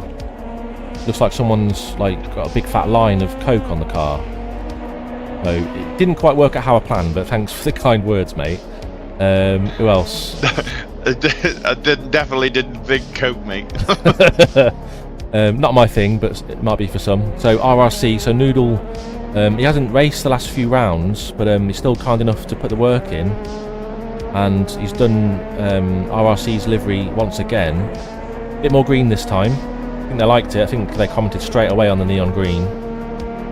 Looks like someone's got a big fat line of coke on the car. So it didn't quite work out how I planned, but thanks for the kind words, mate. Who else? I definitely didn't think coke, mate. Not my thing, but it might be for some. So RRC, so Noodle, he hasn't raced the last few rounds, but he's still kind enough to put the work in. And he's done RRC's livery once again. A bit more green this time. I think they liked it. I think they commented straight away on the neon green.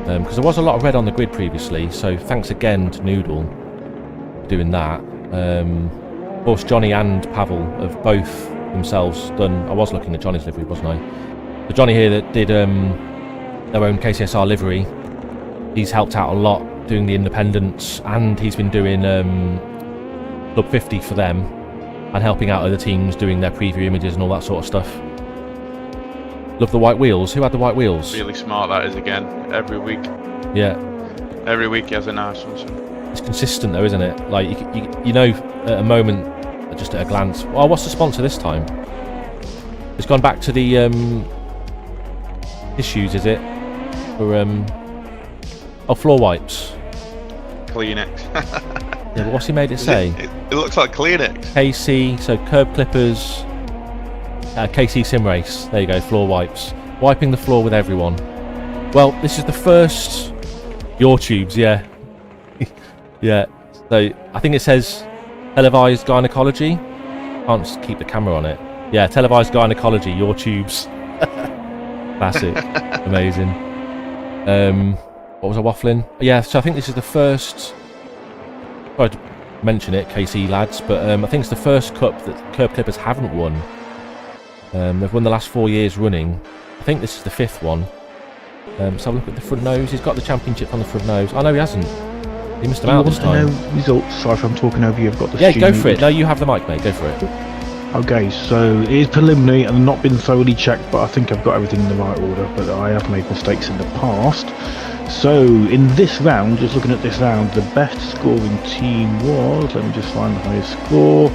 Because there was a lot of red on the grid previously, so thanks again to Noodle for doing that. Of course, Johnny and Pavel have both themselves done. I was looking at Johnny's livery, wasn't I? So Johnny here that did their own KCSR livery. He's helped out a lot doing the independents, and he's been doing Club 50 for them and helping out other teams doing their preview images and all that sort of stuff. Love the white wheels. Who had the white wheels? Really smart that is again. Every week. Yeah. Every week he has a nice one. So. It's consistent though, isn't it? Like you know at a moment, just at a glance. Well, what's the sponsor this time? It's gone back to the tissues, is it? For floor wipes. Kleenex. Yeah, but what's he made it say? It looks like Kleenex. KC, so Kerb Clippers, KC Sim Race. There you go, floor wipes. Wiping the floor with everyone. Well, this is the first. Your tubes, yeah. Yeah. So I think it says televised gynecology. Can't just keep the camera on it. Yeah, televised gynecology. Your tubes. Classic. Amazing. What was I waffling? Yeah, so I think this is the first. I tried to mention it, KC lads, but I think it's the first cup that Kerb Clippers haven't won. They've won the last 4 years running. I think this is the 5th one. So have a look at the front nose. He's got the championship on the front nose. Oh no, he hasn't. You missed Do them you out want this time. to know results? Sorry if I'm talking over you. I've got the Yeah, student. go for it. No, you have the mic, mate. Go for it. Okay, so it is preliminary and not been thoroughly checked, but I think I've got everything in the right order, but I have made mistakes in the past. So in this round, just looking at this round, the best scoring team was, let me just find the highest score,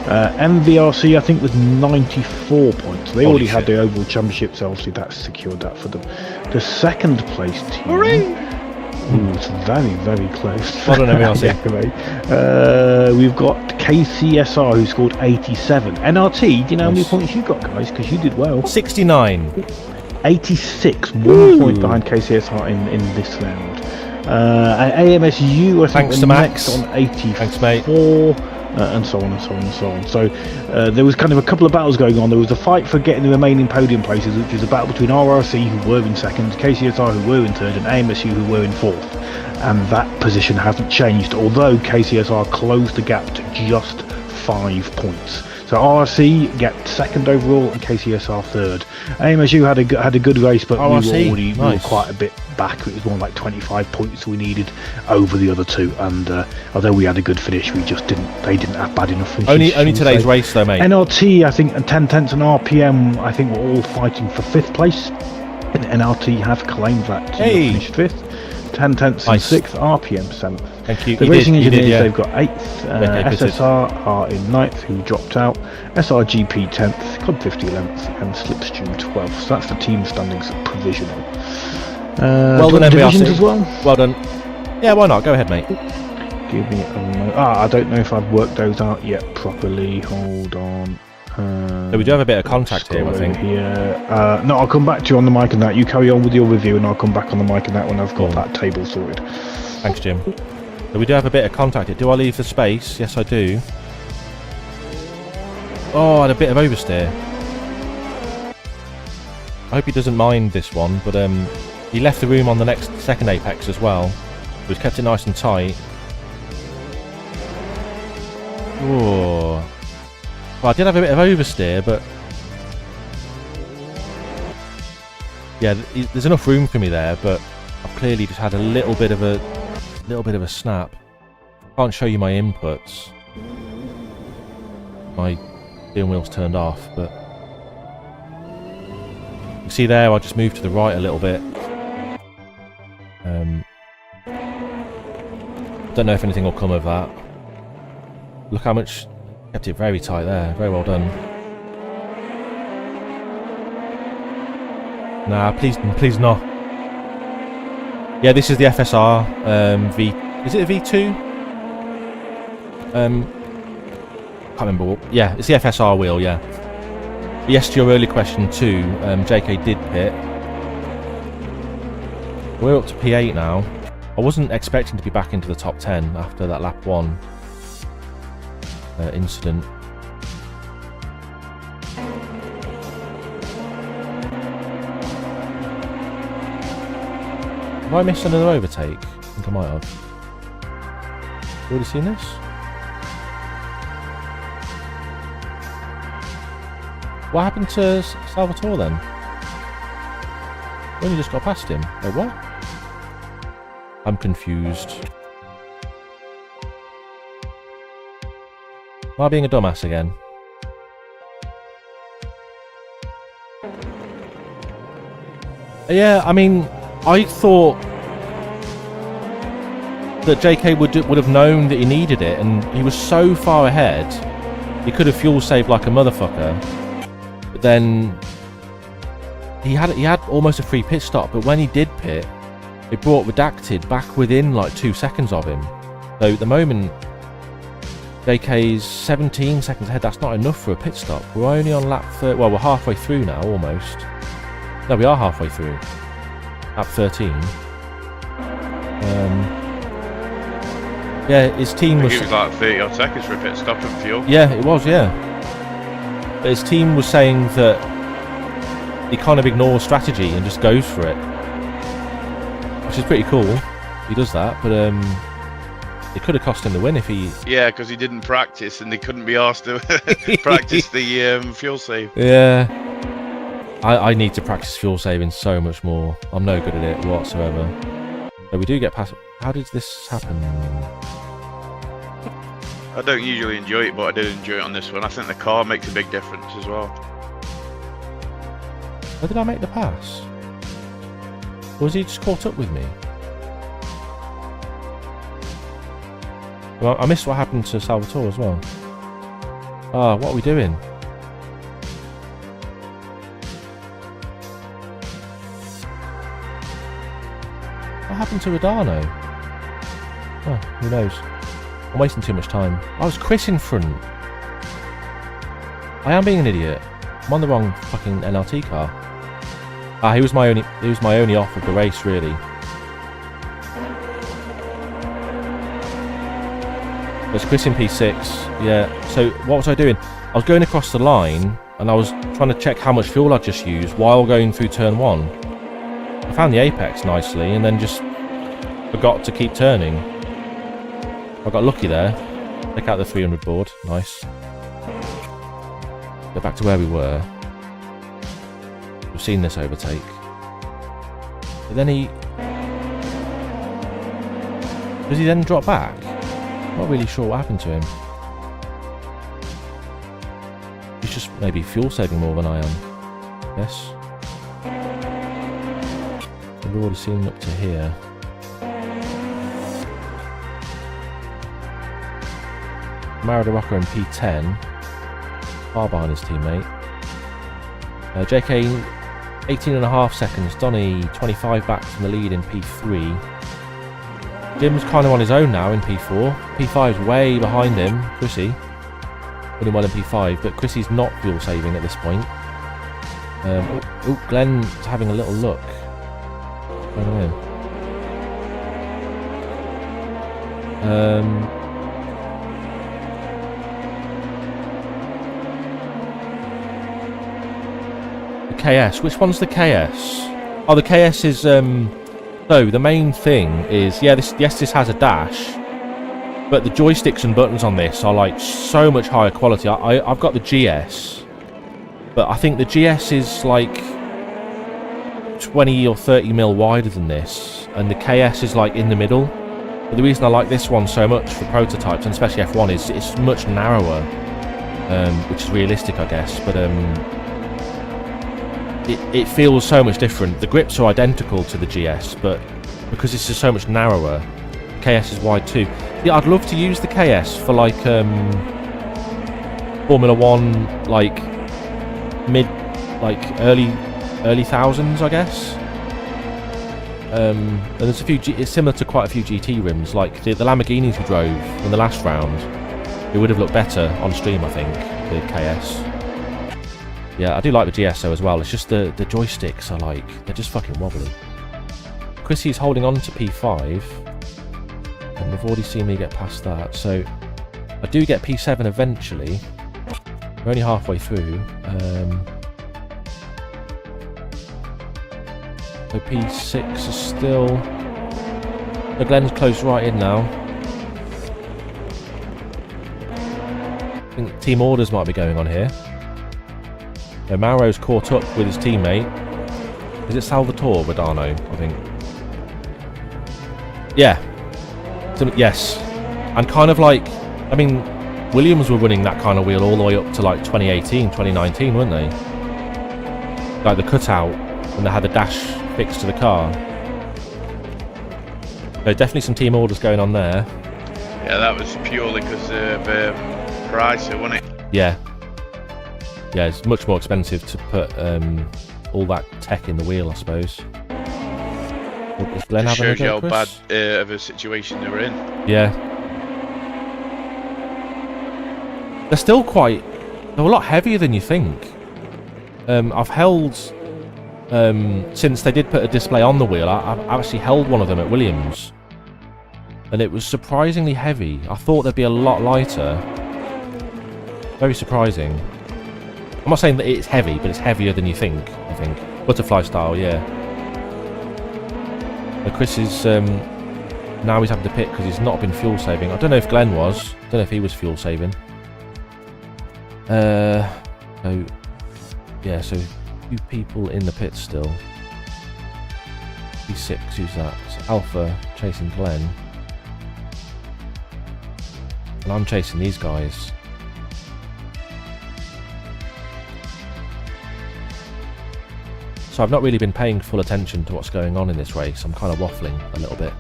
MVRC I think with 94 points. They already had the overall championship, so obviously that secured that for them. The second place team, ooh, it's very, very close. Well done, MVRC. We've got KCSR who scored 87. NRT, do you know how many points you got, guys? Because you did well. 69. 86, 1 point behind KCSR in this round. AMSU, I think, Thanks were to next Max. on 84. Thanks, mate. And so on and so on and so on. So there was kind of a couple of battles going on. There was a fight for getting the remaining podium places, which was a battle between RRC, who were in second, KCSR, who were in third, and AMSU, who were in fourth. And that position hasn't changed, although KCSR closed the gap to just 5 points. So RRC get second overall and KCSR third. AMSU had a good race, but we were quite a bit back. It was more like 25 points we needed over the other two, and although we had a good finish, they didn't have bad enough finishes. Only today's race though, mate. NRT, I think, and 10 tenths and RPM, I think, were all fighting for 5th place, and NRT have claimed that to finish 5th. 10 tenths and 6th, RPM 7th. Thank you. The Racing Engineers, they've got 8th, SSR are in 9th, who dropped out, SRGP 10th, Club 50 11th, and Slipstream 12th. So that's the team standings provisional. Well done, divisions MVRC. as well? Well done. Yeah, why not? Go ahead, mate. Give me a moment. I don't know if I've worked those out yet properly. Hold on. So we do have a bit of contact here, I think. No, I'll come back to you on the mic and that. You carry on with your review, and I'll come back on the mic and that when I've got that table sorted. Thanks, Jim. So we do have a bit of contact here. Do I leave the space? Yes, I do. Oh, I had a bit of oversteer. I hope he doesn't mind this one, but he left the room on the second apex as well. He's kept it nice and tight. Oh. Well, I did have a bit of oversteer, but yeah, there's enough room for me there. But I've clearly just had a little bit of a snap. Can't show you my inputs. My steering wheel's turned off, but you see there, I just moved to the right a little bit. Don't know if anything will come of that. Look how much. Kept it very tight there. Very well done. Nah, please no. Yeah, this is the FSR V. Is it a V2? Can't remember. Yeah, it's the FSR wheel. Yeah. Yes, to your early question too. JK did pit. We're up to P8 now. I wasn't expecting to be back into the top 10 after that lap 1 incident. Have I missed another overtake? I think I might have. You already seen this? What happened to Salvatore then? When you just got past him? Wait, what? I'm confused. Am I being a dumbass again? Yeah, I mean, I thought that JK would have known that he needed it, and he was so far ahead, he could have fuel saved like a motherfucker. But then he had almost a free pit stop, but when he did pit, it brought Redacted back within like 2 seconds of him. So at the moment, JK's 17 seconds ahead. That's not enough for a pit stop. We're only on lap 30. Well, we're halfway through now, almost. No, we are halfway through. Lap 13. Yeah, his team was. It was like 30 odd seconds for a pit stop and fuel. Yeah, it was. Yeah. But his team was saying that he kind of ignores strategy and just goes for it, which is pretty cool. He does that, but it could have cost him the win if he. Yeah, because he didn't practice, and they couldn't be asked to practice the fuel save. Yeah. I need to practice fuel saving so much more. I'm no good at it whatsoever. So we do get past. How did this happen? I don't usually enjoy it, but I did enjoy it on this one. I think the car makes a big difference as well. Where did I make the pass? Or was he just caught up with me? Well, I missed what happened to Salvatore as well. Ah, what are we doing? What happened to Adano? Oh, who knows? I'm wasting too much time. I was Chris in front. I am being an idiot. I'm on the wrong fucking NLT car. Ah, he was my only off of the race, really. There's Chris in P6. Yeah. So what was I doing? I was going across the line and I was trying to check how much fuel I just used while going through turn 1. I found the apex nicely and then just forgot to keep turning. I got lucky there. Take out the 300 board. Nice. Get back to where we were. We've seen this overtake. But then does he then drop back? Not really sure what happened to him. He's just maybe fuel saving more than I am. Yes. We've already seen him up to here. Maradorocco in P10. Far behind his teammate. JK 18.5 seconds. Donny 25 back from the lead in P3. Jim's kind of on his own now in P4. P5's way behind him. Chrissy running well in P5, but Chrissy's not fuel saving at this point. Glenn's having a little look. I don't know. The KS. Which one's the KS? Oh, the KS is so the main thing is, yeah, this has a dash, but the joysticks and buttons on this are like so much higher quality. I've got the GS, but I think the GS is like 20 or 30 mil wider than this, and the KS is like in the middle. But the reason I like this one so much for prototypes, and especially F1, is it's much narrower, which is realistic, I guess, but it feels so much different. The grips are identical to the GS, but because this is so much narrower, KS is wide too. Yeah, I'd love to use the KS for like Formula 1, like early thousands, I guess. And there's a few. It's similar to quite a few GT rims, like the Lamborghinis we drove in the last round. It would have looked better on stream, I think, the KS. Yeah, I do like the GS though as well. It's just the joysticks are like, they're just fucking wobbly. Chrissy's holding on to P5, and we've already seen me get past that. So I do get P7 eventually. We're only halfway through. So P6 is still. The Glenn's close right in now. I think team orders might be going on here. Mauro's caught up with his teammate. Is it Salvatore Badano, I think? Yeah. Yes. And kind of like, I mean, Williams were running that kind of wheel all the way up to like 2018, 2019, weren't they? Like the cutout, when they had the dash fixed to the car. So definitely some team orders going on there. Yeah, that was purely because of price, wasn't it? Yeah. Yeah, it's much more expensive to put all that tech in the wheel, I suppose. Is Glenn Just having shows you a go, how Chris? bad of a situation they were in. Yeah. They're still quite... They're a lot heavier than you think. I've held... since they did put a display on the wheel, I've actually held one of them at Williams. And it was surprisingly heavy. I thought they'd be a lot lighter. Very surprising. I'm not saying that it's heavy, but it's heavier than you think, I think. Butterfly style, yeah. But Chris is... now he's having to pit because he's not been fuel saving. I don't know if Glenn was. I don't know if he was fuel saving. So... Yeah, so... 2 people in the pit still. P6, who's that? It's Alpha chasing Glenn. And I'm chasing these guys. So I've not really been paying full attention to what's going on in this race. I'm kind of waffling a little bit.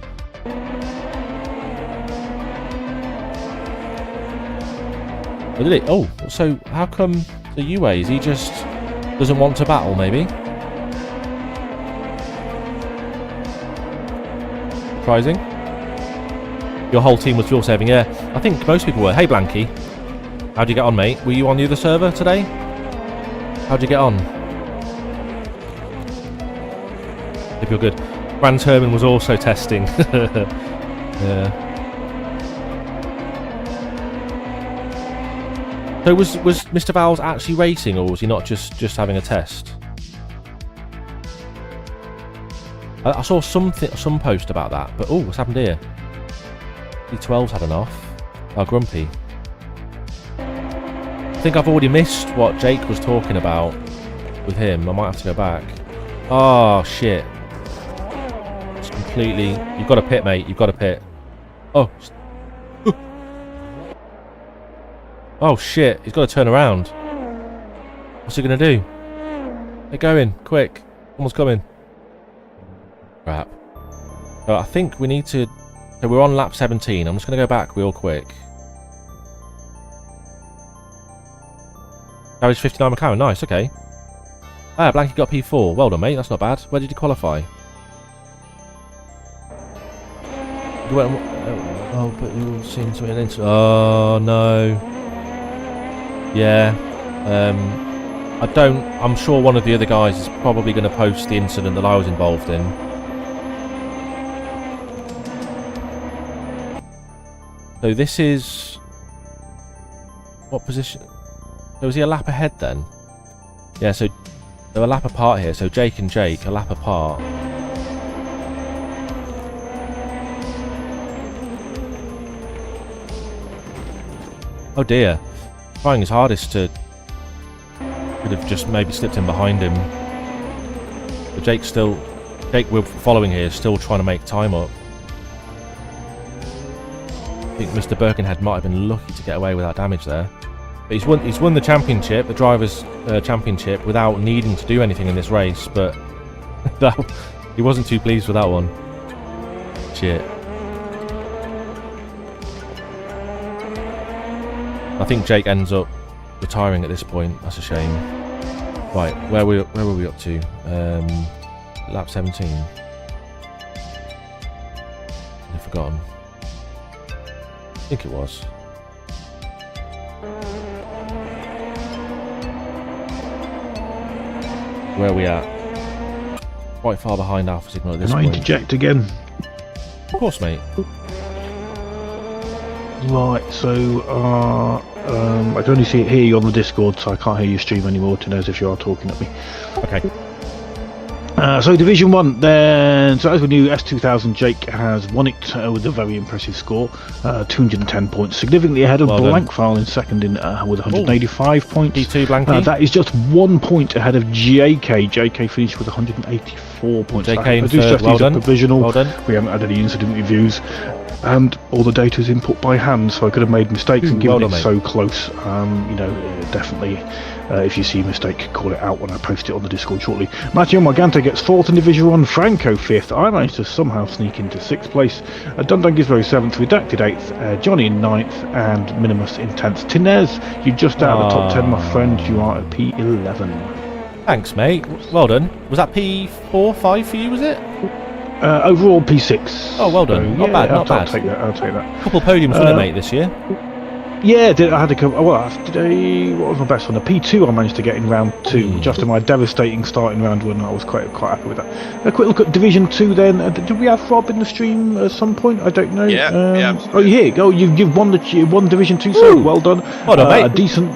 Oh, did it? Oh, so how come the UAs? He just doesn't want to battle, maybe? Surprising. Your whole team was fuel saving, yeah. I think most people were. Hey, Blanky. How'd you get on, mate? Were you on the other server today? How'd you get on? If you're good. Grand Herman was also testing. Yeah. So was Mr. Val's actually racing, or was he not just having a test? I saw some post about that, but oh, what's happened here? D12's had enough. Oh, Grumpy. I think I've already missed what Jake was talking about with him. I might have to go back. Oh shit! It's completely. You've got to pit, mate. You've got to pit. Oh. Oh shit! He's got to turn around. What's he gonna do? Get going, quick! Someone's coming. Crap. So I think we need to. So we're on lap 17. I'm just gonna go back real quick. Average 59 McLaren. Nice. Okay. Ah, Blanky got P4. Well done, mate. That's not bad. Where did you qualify? You went. Oh, but you seem to be an incident. Oh no. Yeah, I'm sure one of the other guys is probably going to post the incident that I was involved in. So this is... What position? So is he a lap ahead then? Yeah, so they're a lap apart here. So Jake and Jake, a lap apart. Oh dear. Trying his hardest to could have just maybe slipped in behind him, but Jake we're following here, is still trying to make time up. I think Mr. Birkenhead might have been lucky to get away without damage there, but he's won the championship, the drivers' championship, without needing to do anything in this race. But he wasn't too pleased with that one. Shit. I think Jake ends up retiring at this point. That's a shame. Right, where were we up to? Lap 17. I've forgotten. I think it was. Where are we at? Quite far behind Alpha Signal at this point. Can I interject again? Of course, mate. Right, so I can only see it here on the Discord, so I can't hear you stream anymore, to know if you are talking at me. Okay. So Division 1 then, so as we knew, S2000 Jake has won it with a very impressive score, 210 points, significantly ahead of Blankfile in second with 185 points. D2 Blanky. That is just 1 point ahead of JK. JK finished with 184 points. JK in I do third. stress these are provisional. Well done. We haven't had any incident reviews. And all the data is input by hand, so I could have made mistakes and given it so close. You know, definitely, if you see a mistake, call it out when I post it on the Discord shortly. Matteo Morgante gets 4th in Division 1, Franco 5th. I managed to somehow sneak into 6th place. Dundun Gizmo 7th, Redacted 8th, Johnny in 9th, and Minimus in 10th. Tinez, you're just out of the top 10, my friend. You are at P11. Thanks, mate. Well done. Was that P4, 5 for you, was it? Overall P6. Oh, well done. So, not bad, not bad. I'll take that. Couple podiums, wasn't it, mate, this year? Yeah, I had a couple. Well, what was my best one? A P2 I managed to get in round 2, just after my devastating start in round 1. I was quite happy with that. A quick look at Division 2 then. Did we have Rob in the stream at some point? I don't know. Yeah. Oh, you're here. Oh, you've won Division 2, so well done. Well done, mate. A decent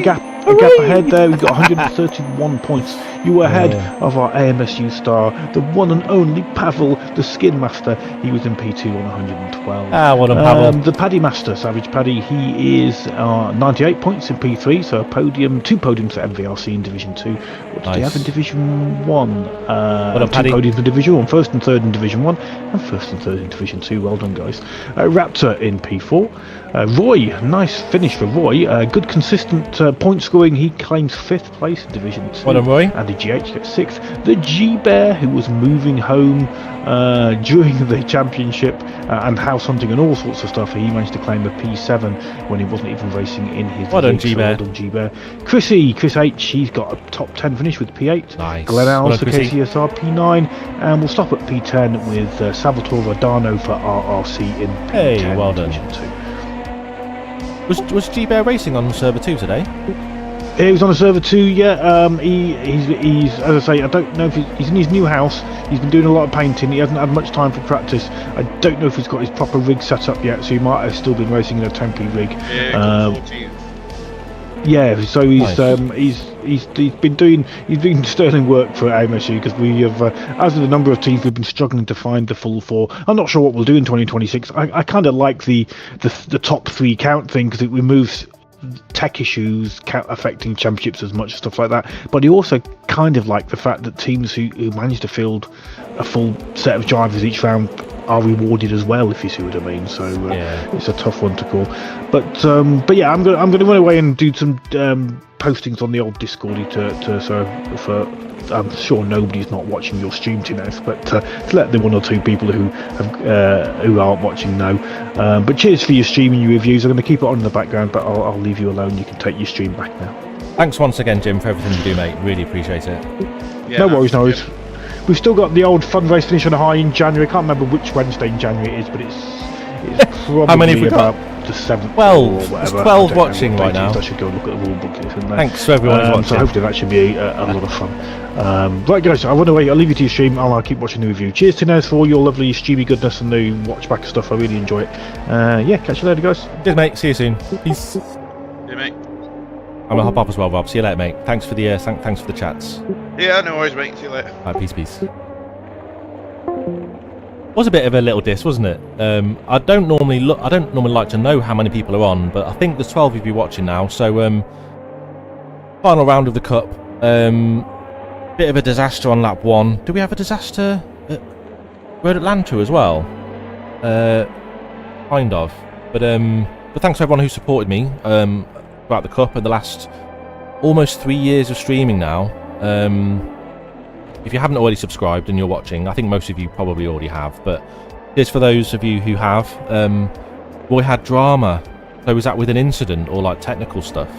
gap a gap ahead there. We've got 131 points. You were ahead of our AMSU star, the one and only Pavel, the Skin Master. He was in P2 on 112. Well done, Pavel. The Paddy Master, Savage Paddy, he is 98 points in P3, so a podium, 2 podiums for MVRC in Division 2. What did he have in Division 1? 2 podiums in Division 1, 1st and 3rd in Division 1, and 1st and 3rd in Division 2. Well done, guys. Raptor in P4. Roy, nice finish for Roy. Good consistent point scoring. He claims 5th place in Division 2. Well done, Roy. And the GH gets 6th. The G-Bear, who was moving home during the championship and house hunting and all sorts of stuff, he managed to claim a P7 when he wasn't even racing in his Well done, G-Bear. Well done, G-Bear. Chris H, he's got a top 10 finish with P8. Nice. Glenn Alls for Well done, KCSR P9, and we'll stop at P10 with Salvatore Dano for RRC in P10. Hey, well done. Division 2. Was G-Bear racing on server 2 today? He was on a server 2, yeah. He's as I say, I don't know if he's in his new house. He's been doing a lot of painting. He hasn't had much time for practice. I don't know if he's got his proper rig set up yet, so he might have still been racing in a temporary rig. Yeah, so he's been doing sterling work for AMSU, because we have, as with a number of teams, we've been struggling to find the full 4. I'm not sure what we'll do in 2026. I kind of like the top 3 count thing, because it removes tech issues affecting championships as much, stuff like that. But he also kind of like the fact that teams who manage to field a full set of drivers each round are rewarded as well, if you see what I mean. So it's a tough one to call. But yeah, I'm going to run away and do some postings on the old Discordy for I'm sure nobody's not watching your stream tonight, but to let the 1 or 2 people who aren't watching know. But cheers for your stream and your reviews. I'm going to keep it on in the background, but I'll leave you alone. You can take your stream back now. Thanks once again, Jim, for everything you do, mate. Really appreciate it. Yeah, no worries. We've still got the old fundraise finish on a high in January. I can't remember which Wednesday in January it is, but it's probably How many have we got? The 7th 12. or whatever. There's 12 watching right now. I should go look at the rule book. Thanks for everyone who's watching. So hopefully that should be a lot of fun. Right, guys, I run away. I'll leave you to your stream. I'll keep watching the review. Cheers to Nez for all your lovely streamy goodness and the watch back stuff. I really enjoy it. Yeah, catch you later, guys. Cheers, mate. See you soon. Peace. Yeah, mate. I'm gonna hop off as well, Rob. See you later, mate. Thanks for the thanks for the chats. Yeah, no worries, mate. See you later. Alright, peace. Was a bit of a little diss, wasn't it? I don't normally like to know how many people are on, but I think there's 12 of you watching now. So final round of the cup. Bit of a disaster on lap 1. Do we have a disaster at Road Atlanta as well? Kind of. But thanks to everyone who supported me throughout the cup and the last almost 3 years of streaming now. If you haven't already subscribed and you're watching, I think most of you probably already have, but here's for those of you who have. Roy had drama. So was that with an incident or like technical stuff?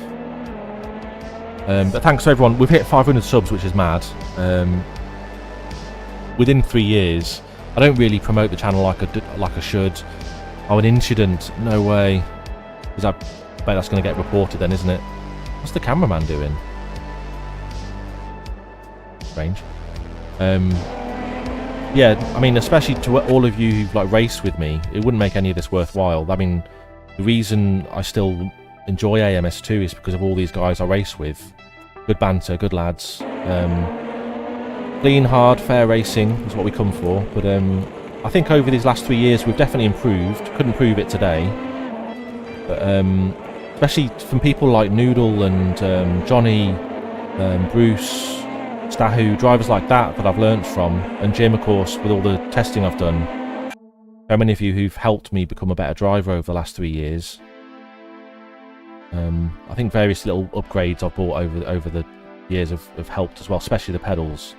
But thanks to everyone. We've hit 500 subs, which is mad. Within 3 years, I don't really promote the channel like I should. Oh, an incident? No way. Because I bet that's going to get reported then, isn't it? What's the cameraman doing? Strange. Yeah, I mean, especially to all of you who've like raced with me, it wouldn't make any of this worthwhile. I mean, the reason I still enjoy AMS2 is because of all these guys I race with. Good banter, good lads. Clean, hard, fair racing is what we come for. But I think over these last 3 years we've definitely improved. Couldn't prove it today. But especially from people like Noodle and Johnny, Bruce, Stahu, drivers like that I've learnt from, and Jim, of course, with all the testing I've done. So many of you who've helped me become a better driver over the last 3 years. I think various little upgrades I've bought over the years have helped as well, especially the pedals.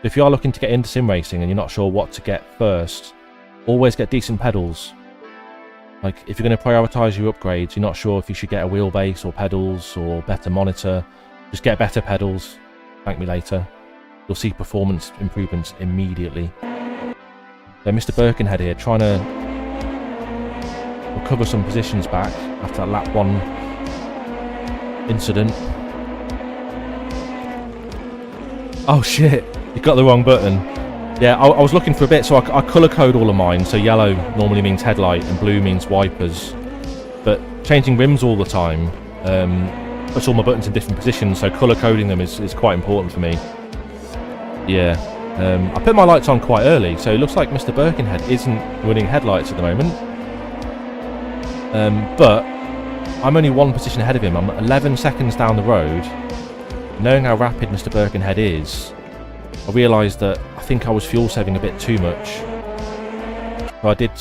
If you are looking to get into sim racing and you're not sure what to get first, always get decent pedals. Like, if you're going to prioritise your upgrades, you're not sure if you should get a wheelbase or pedals or better monitor, just get better pedals. Thank me later. You'll see performance improvements immediately. So Mr. Birkenhead here, trying to recover some positions back after that lap 1 incident. Oh shit, you got the wrong button. Yeah, I was looking for a bit, so I colour code all of mine. So yellow normally means headlight and blue means wipers. But changing rims all the time puts all my buttons in different positions, so colour coding them is quite important for me. Yeah. I put my lights on quite early, so it looks like Mr. Birkenhead isn't running headlights at the moment. But I'm only one position ahead of him. I'm 11 seconds down the road. Knowing how rapid Mr. Birkenhead is, I realised that I think I was fuel saving a bit too much. So I did,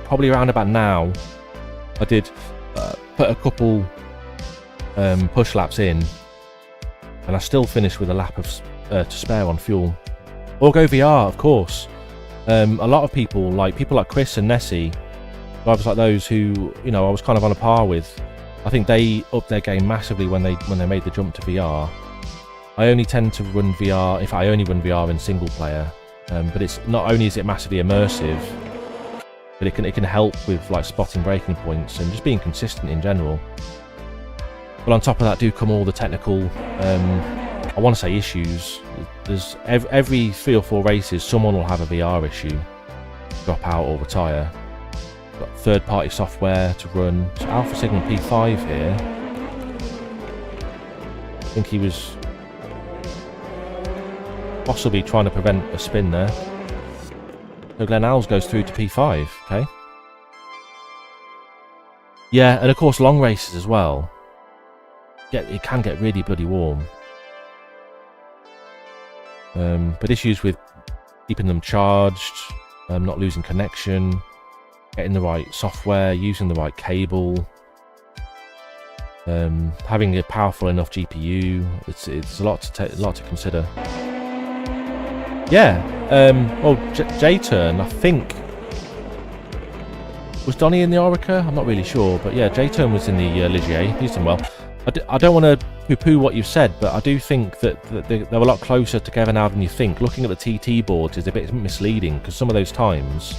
probably around about now, I did put a couple push laps in, and I still finished with a lap of to spare on fuel. Or go VR, of course. A lot of people like Chris and Nessie, drivers like those who, you know, I was kind of on a par with. I think they upped their game massively when they made the jump to VR. I only tend to run VR, in fact I only run VR in single player, but it's not only is it massively immersive, but it can help with like spotting braking points and just being consistent in general. But on top of that do come all the technical, I want to say issues. There's every 3 or 4 races someone will have a VR issue, drop out or retire. Got third-party software to run. So Alpha Signal P5 here. I think he was possibly trying to prevent a spin there. So Glenn Alves goes through to P5, okay. Yeah, and of course long races as well. It can get really bloody warm. But issues with keeping them charged, not losing connection, getting the right software, using the right cable, having a powerful enough GPU. It's a lot to consider. Yeah. Well, J-Turn, I think, was Donnie in the Orica? I'm not really sure, but yeah, J-Turn was in the Ligier. He's done well. I don't want to poo-poo what you've said, but I do think that they're a lot closer together now than you think. Looking at the TT boards is a bit misleading, because some of those times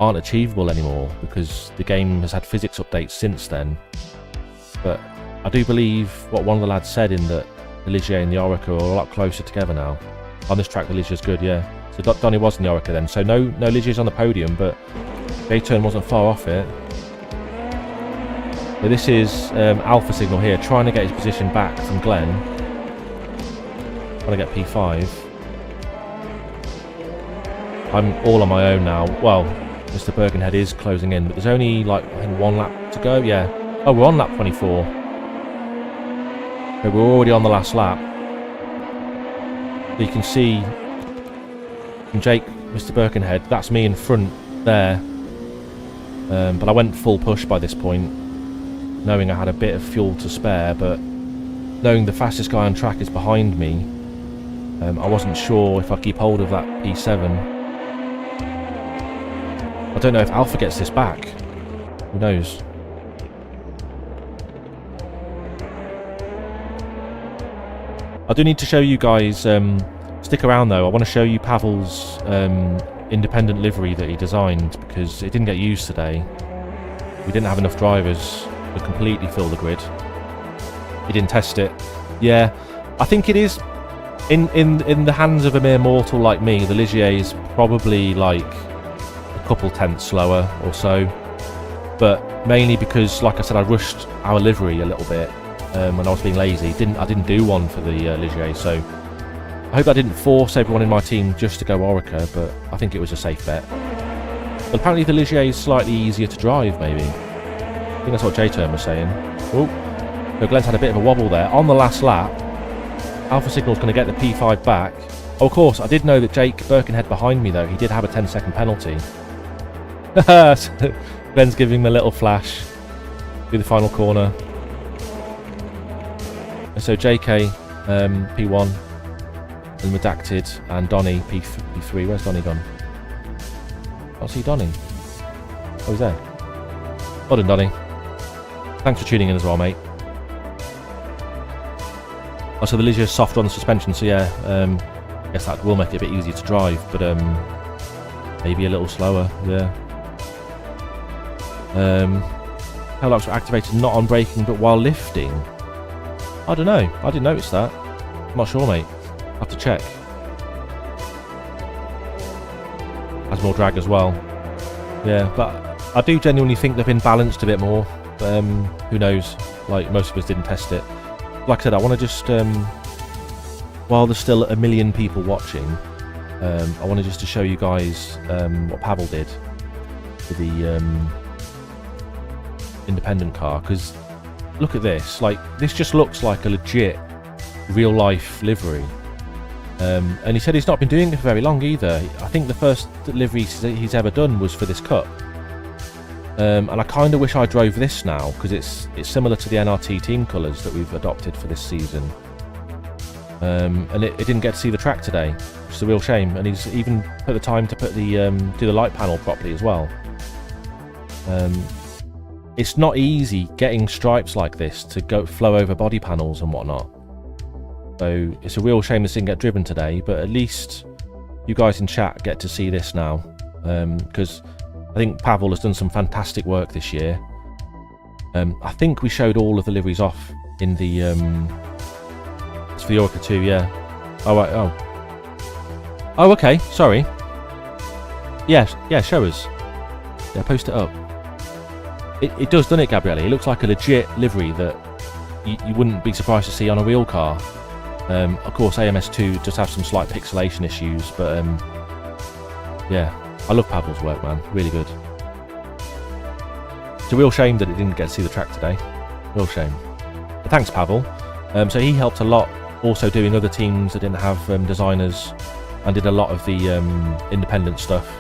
aren't achievable anymore, because the game has had physics updates since then. But I do believe what one of the lads said, in that the Ligier and the Orica are a lot closer together now. On this track, the Ligier's good, yeah. So Donnie was in the Orica then. So no Ligier's on the podium, but J-Turn wasn't far off it. So this is Alpha Signal here, trying to get his position back from Glenn. Trying to get P5. I'm all on my own now. Well, Mr. Birkenhead is closing in, but there's only like I think 1 lap to go. Yeah. Oh, we're on lap 24. So we're already on the last lap. So you can see from Jake, Mr. Birkenhead, that's me in front there. But I went full push by this point, knowing I had a bit of fuel to spare, but knowing the fastest guy on track is behind me, I wasn't sure if I keep hold of that P7. I don't know if Alpha gets this back. Who knows? I do need to show you guys, stick around though, I want to show you Pavel's independent livery that he designed, because it didn't get used today. We didn't have enough drivers to completely fill the grid. He didn't test it. Yeah, I think it is in the hands of a mere mortal like me. The Ligier is probably like a couple tenths slower or so, but mainly because, like I said, I rushed our livery a little bit when I was being lazy. I didn't do one for the Ligier, so I hope I didn't force everyone in my team just to go Orica, but I think it was a safe bet. But apparently the Ligier is slightly easier to drive, maybe. I think that's what J-Turn was saying. Oh, so Glenn's had a bit of a wobble there. On the last lap, Alpha Signal's going to get the P5 back. Oh, of course, I did know that Jake Birkenhead behind me, though. He did have a 10-second penalty. Glenn's giving him a little flash through the final corner. And so JK, P1, and Redacted, and Donnie, P3. Where's Donnie gone? I don't see Donnie. Oh, he's there. Well done, Donnie. Thanks for tuning in as well, mate. Oh, so the Ligier's soft on the suspension, so yeah, I guess that will make it a bit easier to drive, but maybe a little slower, yeah. Tail lamps were activated not on braking, but while lifting. I don't know. I didn't notice that. I'm not sure, mate. I'll have to check. Has more drag as well. Yeah, but I do genuinely think they've been balanced a bit more. Who knows? Like, most of us didn't test it. Like I said, I want to just, while there's still a million people watching, I wanted just to show you guys what Pavel did for the independent car, because look at this. Like, this just looks like a legit real life livery. And he said he's not been doing it for very long either. I think the first livery he's ever done was for this Cup. And I kind of wish I drove this now, because it's similar to the NRT team colours that we've adopted for this season. And it didn't get to see the track today, which is a real shame. And he's even put the time to put the do the light panel properly as well. It's not easy getting stripes like this to flow over body panels and whatnot. So it's a real shame this didn't get driven today, but at least you guys in chat get to see this now, because I think Pavel has done some fantastic work this year. I think we showed all of the liveries off in the it's for the Orca 2, yeah. Oh right, oh okay, sorry. Yes, yeah, show us. Yeah, post it up. It does, doesn't it, Gabriele? It looks like a legit livery that you wouldn't be surprised to see on a real car. Of course, AMS2 does have some slight pixelation issues, but yeah, I love Pavel's work, man. Really good. It's a real shame that it didn't get to see the track today. Real shame. But thanks, Pavel. So he helped a lot, also doing other teams that didn't have designers, and did a lot of the independent stuff.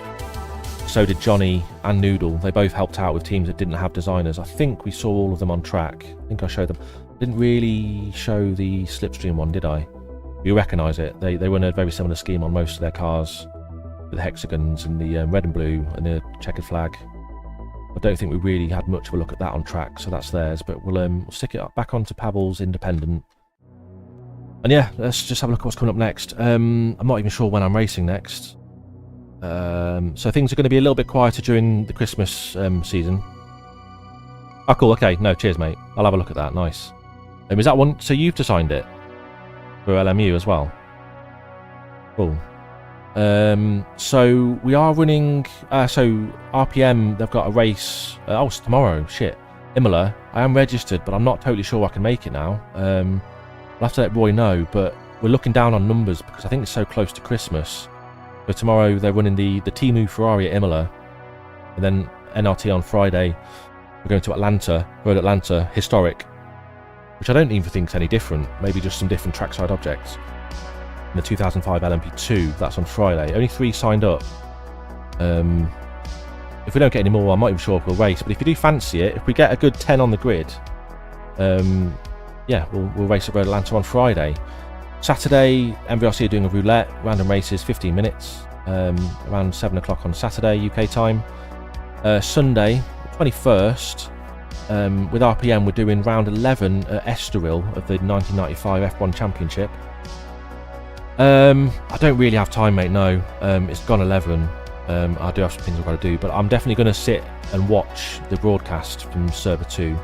So did Johnny and Noodle. They both helped out with teams that didn't have designers. I think we saw all of them on track. I think I showed them. Didn't really show the Slipstream one, did I? You recognise it. They run a very similar scheme on most of their cars, with the hexagons and the red and blue and the checkered flag. I don't think we really had much of a look at that on track, so that's theirs. But we'll stick it back onto Pavel's independent. And yeah, let's just have a look at what's coming up next. I'm not even sure when I'm racing next. So things are going to be a little bit quieter during the Christmas season. Oh, cool. Okay. No, cheers, mate. I'll have a look at that. Nice. Is that one? So you've designed it for LMU as well? Cool. So we are running. So RPM, they've got a race. Oh, it's tomorrow. Shit. Imola. I am registered, but I'm not totally sure I can make it now. I'll have to let Roy know, but we're looking down on numbers because I think it's so close to Christmas. So tomorrow they're running the Timu Ferrari at Imola, and then NRT on Friday. We're going to Atlanta, Road Atlanta, historic, which I don't even think is any different. Maybe just some different trackside objects. And the 2005 LMP2, that's on Friday. Only 3 signed up. If we don't get any more, I'm not even sure if we'll race. But if you do fancy it, if we get a good 10 on the grid, yeah, we'll race at Road Atlanta on Friday. Saturday, MVRC are doing a roulette, random races, 15 minutes, around 7 o'clock on Saturday, UK time. Sunday, 21st, with RPM, we're doing round 11 at Estoril of the 1995 F1 Championship. I don't really have time, mate, no. It's gone 11. I do have some things I've got to do, but I'm definitely going to sit and watch the broadcast from Server 2.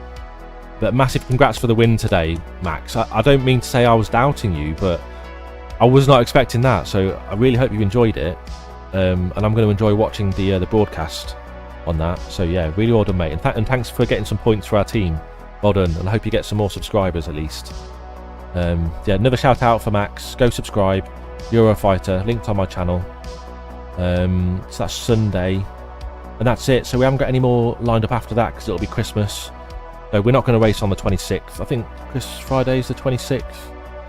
But massive congrats for the win today, Max. I don't mean to say I was doubting you, but I was not expecting that, so I really hope you enjoyed it. And I'm going to enjoy watching the broadcast on that. So yeah, really well done, mate. And thanks for getting some points for our team. Well done, and I hope you get some more subscribers at least. Yeah, another shout out for Max. Go subscribe. Eurofighter, linked on my channel. So that's Sunday, and that's it. So we haven't got any more lined up after that because it'll be Christmas. So we're not going to race on the 26th. I think Friday's the 26th.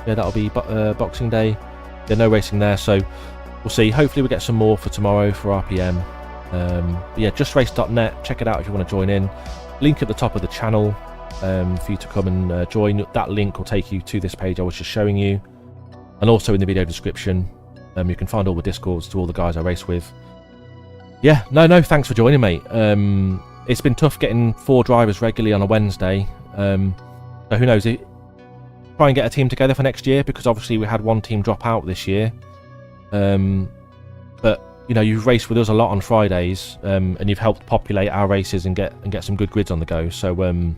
Yeah, that'll be Boxing Day. Yeah, no racing there. So we'll see. Hopefully we get some more for tomorrow for RPM. But yeah, justrace.net. Check it out if you want to join in. Link at the top of the channel for you to come and join. That link will take you to this page I was just showing you, and also in the video description. You can find all the discords to all the guys I race with. Yeah, no, thanks for joining, mate. It's been tough getting 4 drivers regularly on a Wednesday. So who knows? Try and get a team together for next year, because obviously we had one team drop out this year. But you know, you've raced with us a lot on Fridays, and you've helped populate our races and get some good grids on the go. So you'd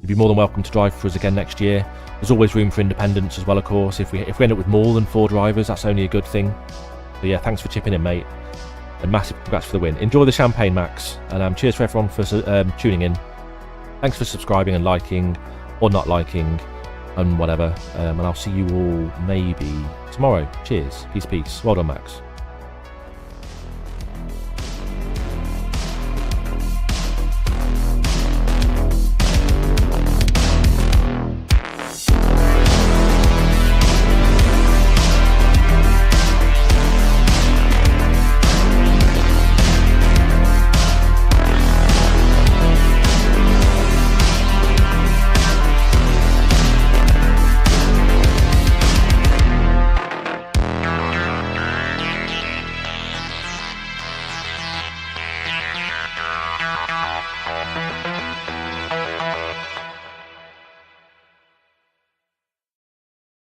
be more than welcome to drive for us again next year. There's always room for independents as well, of course. If we end up with more than 4 drivers, that's only a good thing. So yeah, thanks for chipping in, mate. And massive congrats for the win. Enjoy the champagne, Max. And cheers for everyone for tuning in. Thanks for subscribing and liking, or not liking, and whatever. And I'll see you all maybe tomorrow. Cheers. Peace, peace. Well done, Max.